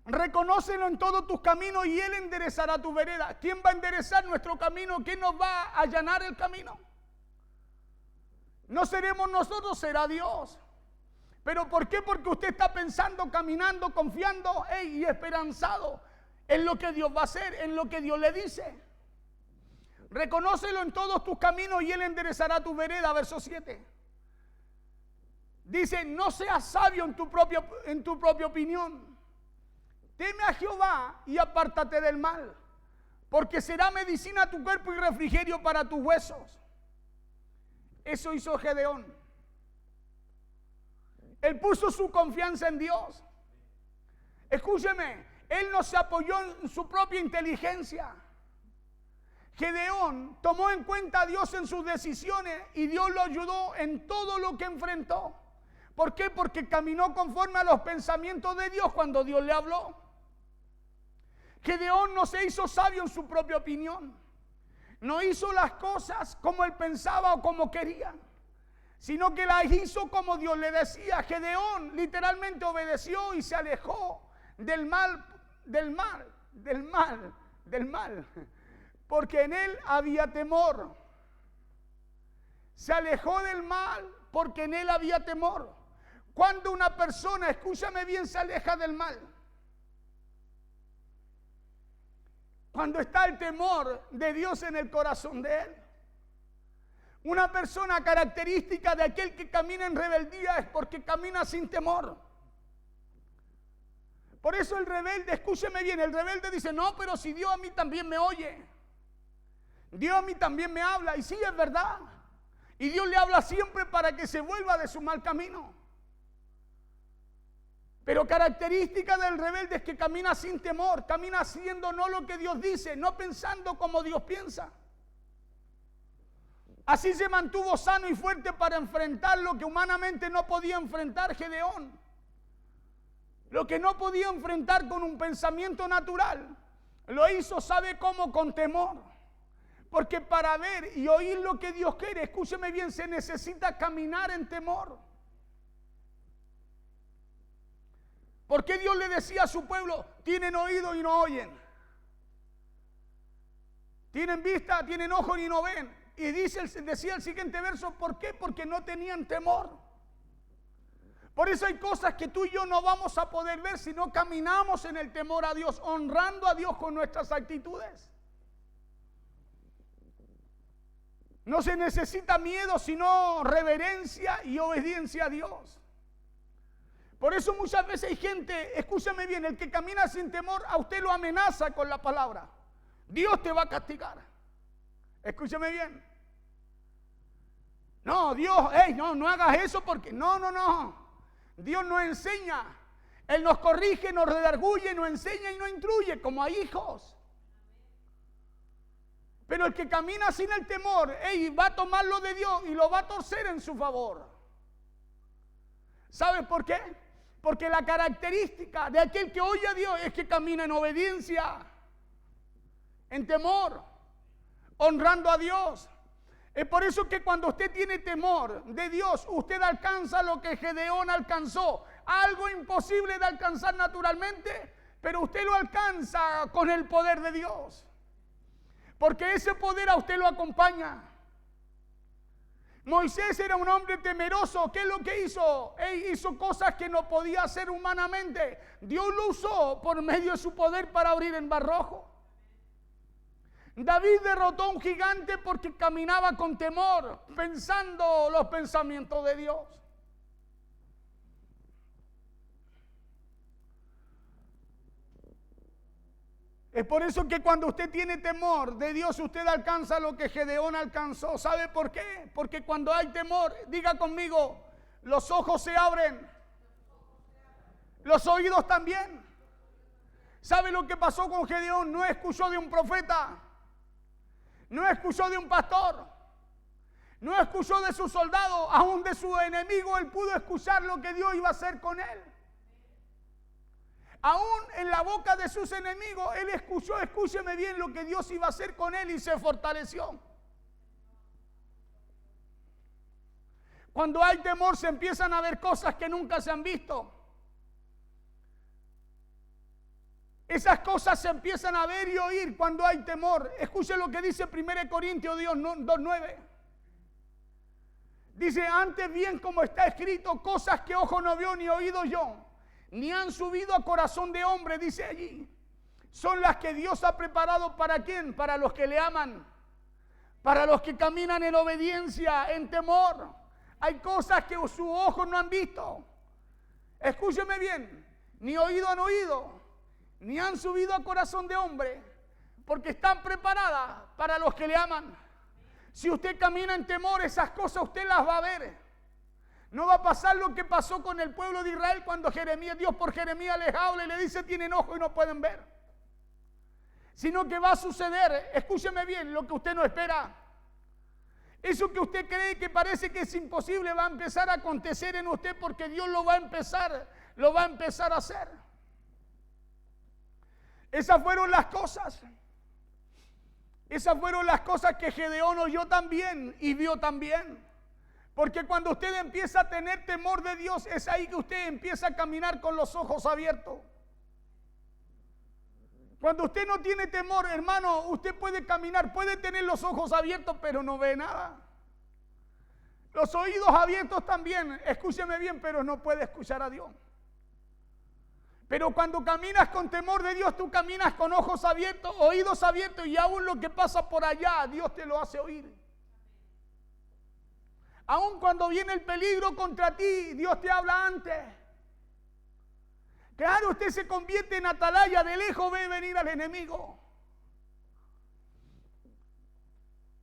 Reconócelo en todos tus caminos y Él enderezará tu vereda. ¿Quién va a enderezar nuestro camino? ¿Quién nos va a allanar el camino? No seremos nosotros, será Dios. ¿Pero por qué? Porque usted está pensando, caminando, confiando y esperanzado en lo que Dios va a hacer, en lo que Dios le dice. Reconócelo en todos tus caminos y Él enderezará tu vereda, verso 7. Dice, no seas sabio en tu propia opinión. Teme a Jehová y apártate del mal, porque será medicina a tu cuerpo y refrigerio para tus huesos. Eso hizo Gedeón. Él puso su confianza en Dios. Escúcheme, él no se apoyó en su propia inteligencia. Gedeón tomó en cuenta a Dios en sus decisiones y Dios lo ayudó en todo lo que enfrentó. ¿Por qué? Porque caminó conforme a los pensamientos de Dios cuando Dios le habló. Gedeón no se hizo sabio en su propia opinión. No hizo las cosas como él pensaba o como quería, sino que las hizo como Dios le decía. Gedeón literalmente obedeció y se alejó del mal, porque en él había temor. Se alejó del mal porque en él había temor. Cuando una persona, escúchame bien, se aleja del mal, cuando está el temor de Dios en el corazón de él. Una persona característica de aquel que camina en rebeldía es porque camina sin temor. Por eso el rebelde, escúcheme bien, el rebelde dice, no, pero si Dios a mí también me oye, Dios a mí también me habla, y sí, es verdad, y Dios le habla siempre para que se vuelva de su mal camino. Pero característica del rebelde es que camina sin temor, camina haciendo no lo que Dios dice, no pensando como Dios piensa. Así se mantuvo sano y fuerte para enfrentar lo que humanamente no podía enfrentar Gedeón. Lo que no podía enfrentar con un pensamiento natural, lo hizo, ¿sabe cómo? Con temor. Porque para ver y oír lo que Dios quiere, escúcheme bien, se necesita caminar en temor. ¿Por qué Dios le decía a su pueblo, tienen oído y no oyen? Tienen vista, tienen ojo y no ven. Y decía el siguiente verso, ¿por qué? Porque no tenían temor. Por eso hay cosas que tú y yo no vamos a poder ver si no caminamos en el temor a Dios, honrando a Dios con nuestras actitudes. No se necesita miedo, sino reverencia y obediencia a Dios. Por eso muchas veces hay gente, escúchame bien, el que camina sin temor, a usted lo amenaza con la palabra. Dios te va a castigar. Escúchame bien. No, Dios, no hagas eso porque, no. Dios nos enseña. Él nos corrige, nos redarguye, nos enseña y nos instruye como a hijos. Pero el que camina sin el temor, va a tomar lo de Dios y lo va a torcer en su favor. ¿Sabes por qué? Porque la característica de aquel que oye a Dios es que camina en obediencia, en temor, honrando a Dios. Es por eso que cuando usted tiene temor de Dios, usted alcanza lo que Gedeón alcanzó. Algo imposible de alcanzar naturalmente, pero usted lo alcanza con el poder de Dios. Porque ese poder a usted lo acompaña. Moisés era un hombre temeroso. ¿Qué es lo que hizo? Hizo cosas que no podía hacer humanamente. Dios lo usó por medio de su poder para abrir el mar rojo. David derrotó a un gigante porque caminaba con temor, pensando los pensamientos de Dios. Es por eso que cuando usted tiene temor de Dios, usted alcanza lo que Gedeón alcanzó. ¿Sabe por qué? Porque cuando hay temor, diga conmigo, los ojos se abren, los oídos también. ¿Sabe lo que pasó con Gedeón? No escuchó de un profeta, no escuchó de un pastor, no escuchó de su soldado, aún de su enemigo. Él pudo escuchar lo que Dios iba a hacer con él. Aún en la boca de sus enemigos, él escuchó, escúcheme bien, lo que Dios iba a hacer con él y se fortaleció. Cuando hay temor se empiezan a ver cosas que nunca se han visto. Esas cosas se empiezan a ver y oír cuando hay temor. Escuche lo que dice 1 Corintios 2:9. Dice, antes bien como está escrito, cosas que ojo no vio ni oído yo, ni han subido a corazón de hombre, dice allí. Son las que Dios ha preparado ¿para quién? Para los que le aman. Para los que caminan en obediencia, en temor. Hay cosas que sus ojos no han visto. Escúcheme bien, ni oído han oído, ni han subido a corazón de hombre, porque están preparadas para los que le aman. Si usted camina en temor, esas cosas usted las va a ver. No va a pasar lo que pasó con el pueblo de Israel cuando Dios por Jeremías les habla y le dice tienen ojo y no pueden ver. Sino que va a suceder, escúcheme bien, lo que usted no espera. Eso que usted cree que parece que es imposible va a empezar a acontecer en usted porque Dios lo va a empezar a hacer. Esas fueron las cosas. Esas fueron las cosas que Gedeón oyó también y vio también. Porque cuando usted empieza a tener temor de Dios, es ahí que usted empieza a caminar con los ojos abiertos. Cuando usted no tiene temor, hermano, usted puede caminar, puede tener los ojos abiertos, pero no ve nada. Los oídos abiertos también, escúcheme bien, pero no puede escuchar a Dios. Pero cuando caminas con temor de Dios, tú caminas con ojos abiertos, oídos abiertos, y aún lo que pasa por allá, Dios te lo hace oír. Aún cuando viene el peligro contra ti, Dios te habla antes. Claro, usted se convierte en atalaya, de lejos ve venir al enemigo.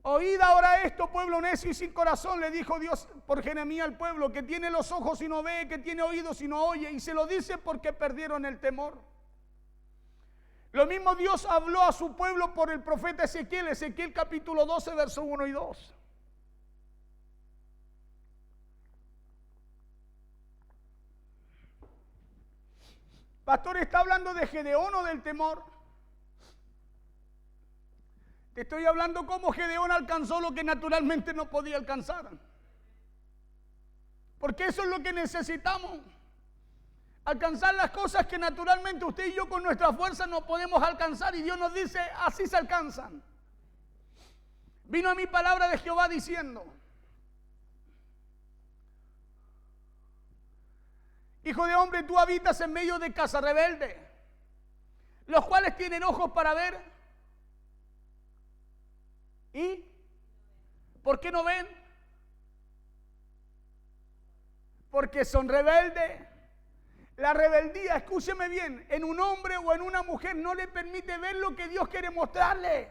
Oíd ahora esto, pueblo necio y sin corazón, le dijo Dios por Jeremías al pueblo, que tiene los ojos y no ve, que tiene oídos y no oye, y se lo dice porque perdieron el temor. Lo mismo Dios habló a su pueblo por el profeta Ezequiel, Ezequiel capítulo 12, versos 1 y 2. Pastor, ¿está hablando de Gedeón o del temor? Te estoy hablando cómo Gedeón alcanzó lo que naturalmente no podía alcanzar. Porque eso es lo que necesitamos. Alcanzar las cosas que naturalmente usted y yo con nuestra fuerza no podemos alcanzar. Y Dios nos dice, así se alcanzan. Vino a mí palabra de Jehová diciendo, hijo de hombre, tú habitas en medio de casa rebelde, los cuales tienen ojos para ver. ¿Y por qué no ven? Porque son rebeldes. La rebeldía, escúcheme bien, en un hombre o en una mujer no le permite ver lo que Dios quiere mostrarle.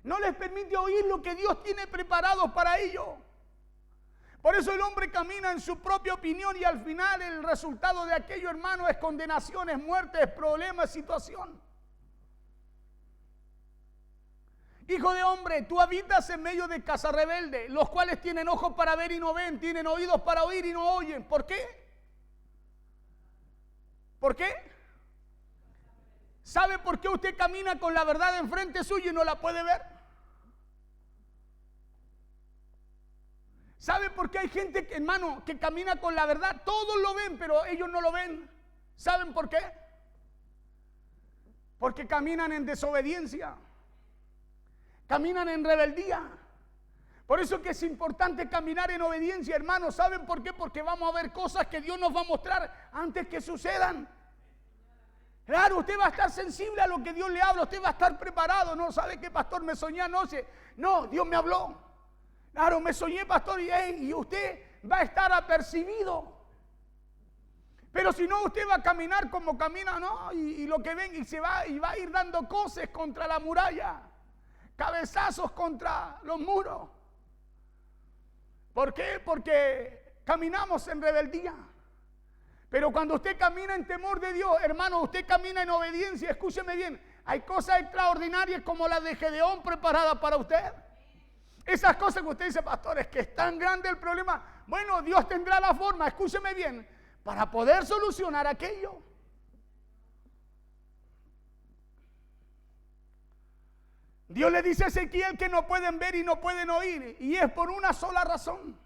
No les permite oír lo que Dios tiene preparado para ellos. Por eso el hombre camina en su propia opinión y al final el resultado de aquello, hermano, es condenación, es muerte, es problema, es situación. Hijo de hombre, tú habitas en medio de casa rebelde, los cuales tienen ojos para ver y no ven, tienen oídos para oír y no oyen. ¿Por qué? ¿Por qué? ¿Sabe por qué usted camina con la verdad enfrente suyo y no la puede ver? ¿Sabe por qué hay gente, hermano, que camina con la verdad? Todos lo ven, pero ellos no lo ven. ¿Saben por qué? Porque caminan en desobediencia. Caminan en rebeldía. Por eso que es importante caminar en obediencia, hermano. ¿Saben por qué? Porque vamos a ver cosas que Dios nos va a mostrar antes que sucedan. Claro, usted va a estar sensible a lo que Dios le habla. Usted va a estar preparado. No, ¿sabe qué, pastor? Me soñé anoche. No, Dios me habló. Claro, me soñé, pastor, y usted va a estar apercibido. Pero si no, usted va a caminar como camina, ¿no? Y lo que ven, y va a ir dando coces contra la muralla, cabezazos contra los muros. ¿Por qué? Porque caminamos en rebeldía. Pero cuando usted camina en temor de Dios, hermano, usted camina en obediencia. Escúcheme bien, hay cosas extraordinarias como las de Gedeón preparadas para usted. Esas cosas que usted dice, pastor, es que es tan grande el problema. Bueno, Dios tendrá la forma, escúcheme bien, para poder solucionar aquello. Dios le dice a Ezequiel que no pueden ver y no pueden oír, y es por una sola razón.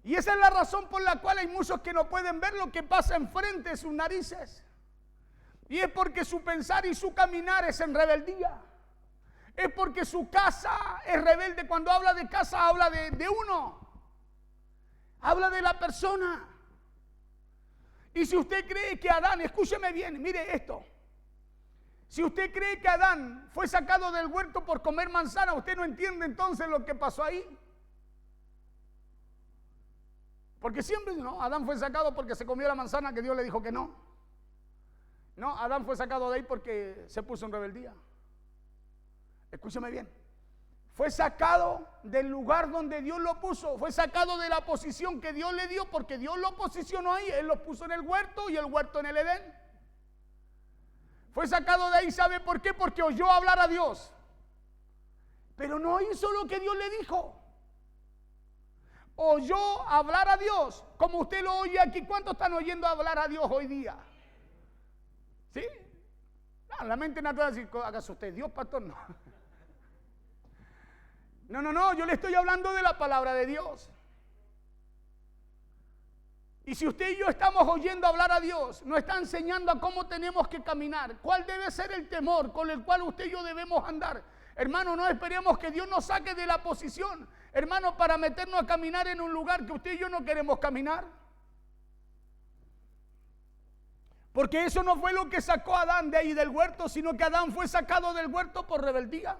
Y esa es la razón por la cual hay muchos que no pueden ver lo que pasa enfrente de sus narices. Y es porque su pensar y su caminar es en rebeldía. Es porque su casa es rebelde. Cuando habla de casa, habla de uno. Habla de la persona. Y si usted cree que Adán, escúcheme bien, mire esto. Si usted cree que Adán fue sacado del huerto por comer manzana, usted no entiende entonces lo que pasó ahí. Porque siempre, no, Adán fue sacado porque se comió la manzana que Dios le dijo que no. No, Adán fue sacado de ahí porque se puso en rebeldía. Escúcheme bien. Fue sacado del lugar donde Dios lo puso. Fue sacado de la posición que Dios le dio porque Dios lo posicionó ahí. Él lo puso en el huerto y el huerto en el Edén. Fue sacado de ahí, ¿sabe por qué? Porque oyó hablar a Dios. Pero no hizo lo que Dios le dijo. Oyó hablar a Dios, como usted lo oye aquí. ¿Cuántos están oyendo hablar a Dios hoy día? ¿Sí? No, la mente natural dice, ¿acaso usted es Dios, pastor? No, yo le estoy hablando de la palabra de Dios. Y si usted y yo estamos oyendo hablar a Dios, nos está enseñando a cómo tenemos que caminar, cuál debe ser el temor con el cual usted y yo debemos andar. Hermano, no esperemos que Dios nos saque de la posición, hermano, para meternos a caminar en un lugar que usted y yo no queremos caminar. Porque eso no fue lo que sacó a Adán de ahí del huerto, sino que Adán fue sacado del huerto por rebeldía.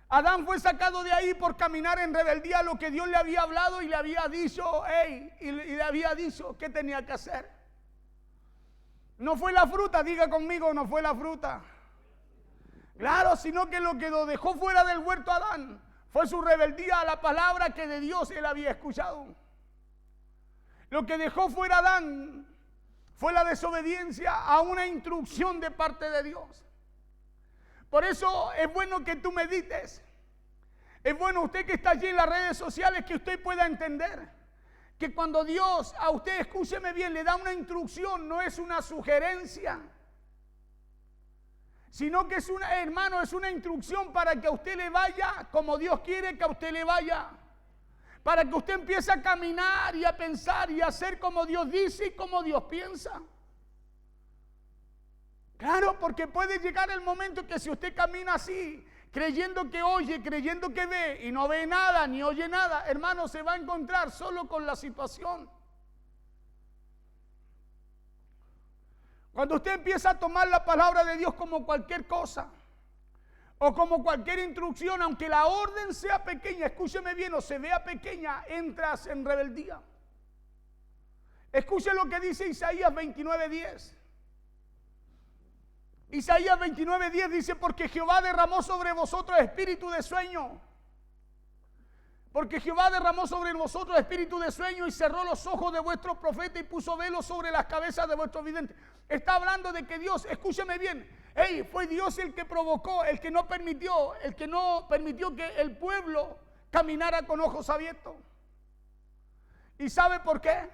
Adán fue sacado de ahí por caminar en rebeldía a lo que Dios le había hablado y le había dicho, y le había dicho qué tenía que hacer. No fue la fruta, diga conmigo, no fue la fruta. Claro, sino que lo que lo dejó fuera del huerto a Adán fue su rebeldía a la palabra que de Dios él había escuchado. Lo que dejó fuera a Adán fue la desobediencia a una instrucción de parte de Dios. Por eso es bueno que tú medites. Es bueno usted que está allí en las redes sociales que usted pueda entender que cuando Dios a usted, escúcheme bien, le da una instrucción, no es una sugerencia, sino que es una, hermano, es una instrucción para que a usted le vaya como Dios quiere que a usted le vaya. Para que usted empiece a caminar y a pensar y a hacer como Dios dice y como Dios piensa. Claro, porque puede llegar el momento que si usted camina así, creyendo que oye, creyendo que ve y no ve nada ni oye nada, hermano, se va a encontrar solo con la situación. Cuando usted empieza a tomar la palabra de Dios como cualquier cosa o como cualquier instrucción, aunque la orden sea pequeña, escúcheme bien, o se vea pequeña, entras en rebeldía. Escuche lo que dice Isaías 29:10. Isaías 29:10 dice, porque Jehová derramó sobre vosotros espíritu de sueño. Porque Jehová derramó sobre vosotros espíritu de sueño y cerró los ojos de vuestros profetas y puso velos sobre las cabezas de vuestros videntes. Está hablando de que Dios, escúcheme bien, fue Dios el que provocó, el que no permitió que el pueblo caminara con ojos abiertos. ¿Y sabe por qué?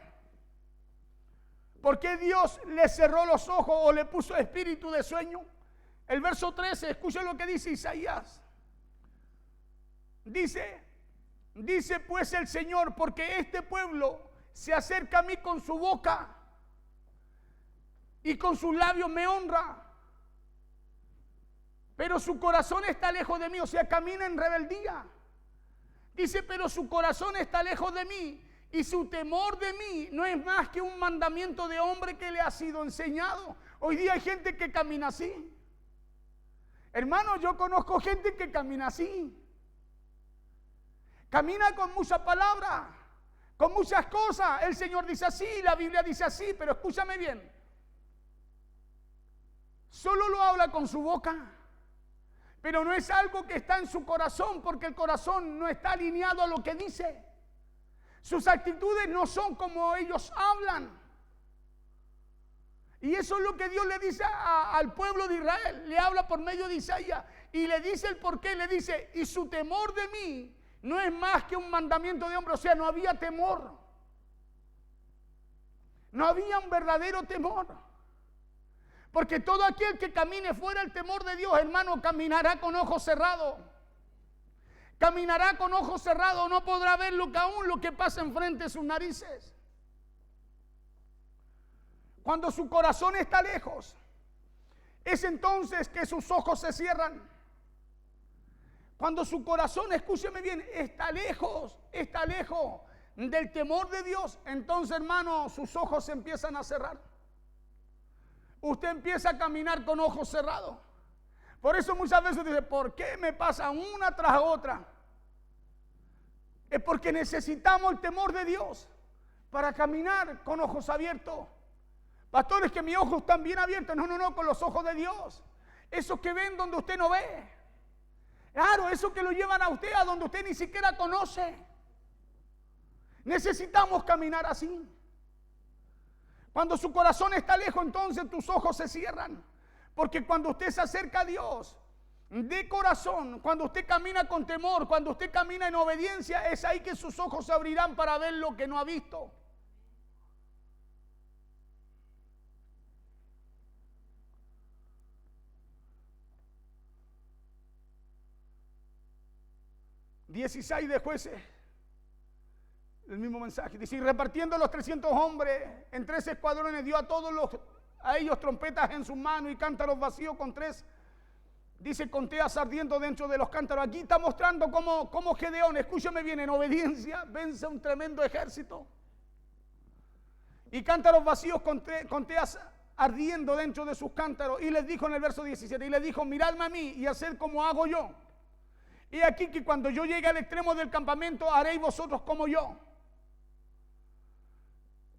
¿Por qué Dios le cerró los ojos o le puso espíritu de sueño? El verso 13, escuchen lo que dice Isaías. Dice pues el Señor, porque este pueblo se acerca a mí con su boca y con sus labios me honra, pero su corazón está lejos de mí, o sea, camina en rebeldía. Dice, pero su corazón está lejos de mí. Y su temor de mí no es más que un mandamiento de hombre que le ha sido enseñado. Hoy día hay gente que camina así. Hermano, yo conozco gente que camina así. Camina con mucha palabra, con muchas cosas. El Señor dice así, la Biblia dice así, pero escúchame bien. Solo lo habla con su boca, pero no es algo que está en su corazón, porque el corazón no está alineado a lo que dice. Sus actitudes no son como ellos hablan. Y eso es lo que Dios le dice al pueblo de Israel. Le habla por medio de Isaías y le dice el porqué. Le dice, y su temor de mí no es más que un mandamiento de hombre. O sea, no había temor. No había un verdadero temor. Porque todo aquel que camine fuera del temor de Dios, hermano, caminará con ojos cerrados. Caminará con ojos cerrados, no podrá ver lo que pasa enfrente de sus narices. Cuando su corazón está lejos, es entonces que sus ojos se cierran. Cuando su corazón, escúcheme bien, está lejos del temor de Dios, entonces, hermano, sus ojos se empiezan a cerrar. Usted empieza a caminar con ojos cerrados. Por eso muchas veces dice, ¿por qué me pasa una tras otra? Es porque necesitamos el temor de Dios para caminar con ojos abiertos. Pastores, que mis ojos están bien abiertos. No, con los ojos de Dios. Esos que ven donde usted no ve. Claro, esos que lo llevan a usted a donde usted ni siquiera conoce. Necesitamos caminar así. Cuando su corazón está lejos, entonces tus ojos se cierran. Porque cuando usted se acerca a Dios de corazón, cuando usted camina con temor, cuando usted camina en obediencia, es ahí que sus ojos se abrirán para ver lo que no ha visto. ...16 de Jueces... el mismo mensaje, dice, y repartiendo los 300 hombres en 3 escuadrones, dio a ellos trompetas en sus manos y cántaros vacíos con 3, dice, con teas ardiendo dentro de los cántaros. Aquí está mostrando cómo Gedeón, escúchame bien, en obediencia vence un tremendo ejército. Y cántaros vacíos con teas ardiendo dentro de sus cántaros. Y les dijo en el verso 17, y les dijo, miradme a mí y haced como hago yo. Y aquí que cuando yo llegue al extremo del campamento, haréis vosotros como yo.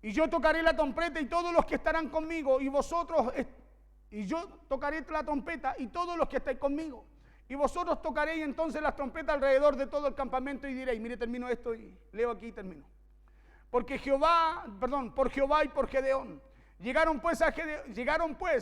Y yo tocaré la trompeta y todos los que estarán conmigo, y yo tocaré la trompeta y todos los que estáis conmigo. Y vosotros tocaréis entonces las trompetas alrededor de todo el campamento y diréis, mire, termino esto y leo aquí y termino. Por Jehová y por Gedeón. Llegaron pues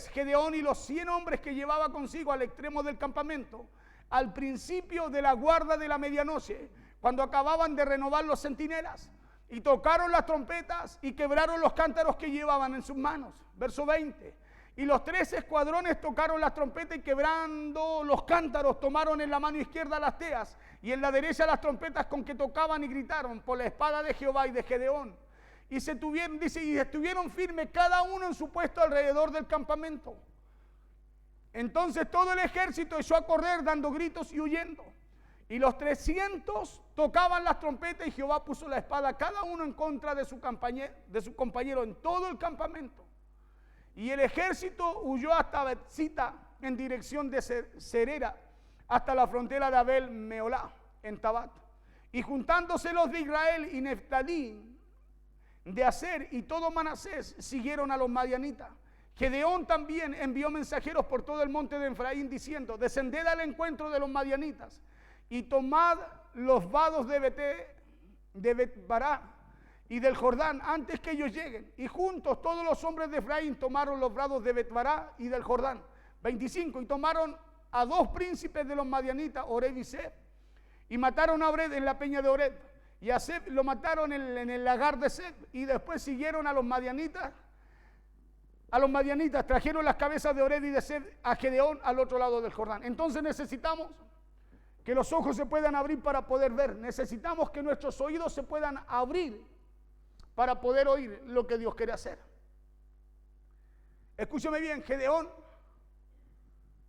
Gedeón y los 100 hombres que llevaba consigo al extremo del campamento, al principio de la guarda de la medianoche, cuando acababan de renovar los centinelas, y tocaron las trompetas y quebraron los cántaros que llevaban en sus manos. Verso 20. Y los 3 escuadrones tocaron las trompetas y quebrando los cántaros tomaron en la mano izquierda las teas y en la derecha las trompetas con que tocaban y gritaron por la espada de Jehová y de Gedeón. Y estuvieron firmes cada uno en su puesto alrededor del campamento. Entonces todo el ejército echó a correr dando gritos y huyendo. Y los 300 tocaban las trompetas y Jehová puso la espada cada uno en contra de su compañero en todo el campamento. Y el ejército huyó hasta Betzita en dirección de Serera, hasta la frontera de Abel Meolá en Tabat. Y juntándose los de Israel y Neftalí, de Aser y todo Manasés, siguieron a los madianitas. Gedeón también envió mensajeros por todo el monte de Efraín diciendo, descended al encuentro de los madianitas y tomad los vados de Betbará y del Jordán antes que ellos lleguen. Y juntos todos los hombres de Efraín tomaron los vados de Betbará y del Jordán. 25. Y tomaron a 2 príncipes de los madianitas, Oreb y Seb, y mataron a Oreb en la peña de Oreb, y a Seb lo mataron en el lagar de Seb. Y después siguieron a los madianitas. Trajeron las cabezas de Oreb y de Seb a Gedeón al otro lado del Jordán. Entonces necesitamos que los ojos se puedan abrir para poder ver. Necesitamos que nuestros oídos se puedan abrir para poder oír lo que Dios quiere hacer. Escúcheme bien, Gedeón,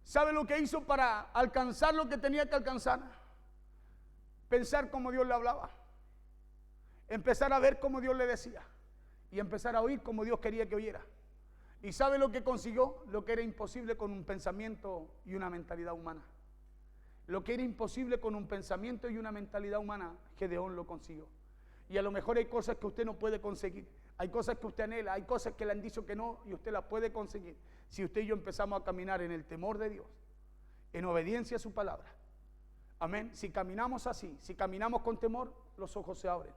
¿sabe lo que hizo para alcanzar lo que tenía que alcanzar? Pensar como Dios le hablaba. Empezar a ver como Dios le decía. Y empezar a oír como Dios quería que oyera. ¿Y sabe lo que consiguió? Lo que era imposible con un pensamiento y una mentalidad humana. Lo que era imposible con un pensamiento y una mentalidad humana, Gedeón lo consiguió. Y a lo mejor hay cosas que usted no puede conseguir. Hay cosas que usted anhela, hay cosas que le han dicho que no y usted las puede conseguir. Si usted y yo empezamos a caminar en el temor de Dios, en obediencia a su palabra. Amén. Si caminamos así, si caminamos con temor, los ojos se abren.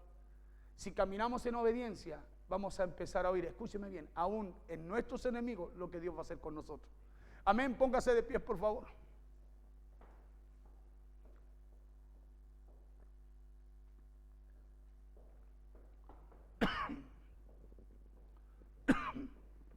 Si caminamos en obediencia, vamos a empezar a oír, escúcheme bien, aún en nuestros enemigos, lo que Dios va a hacer con nosotros. Amén. Póngase de pie, por favor.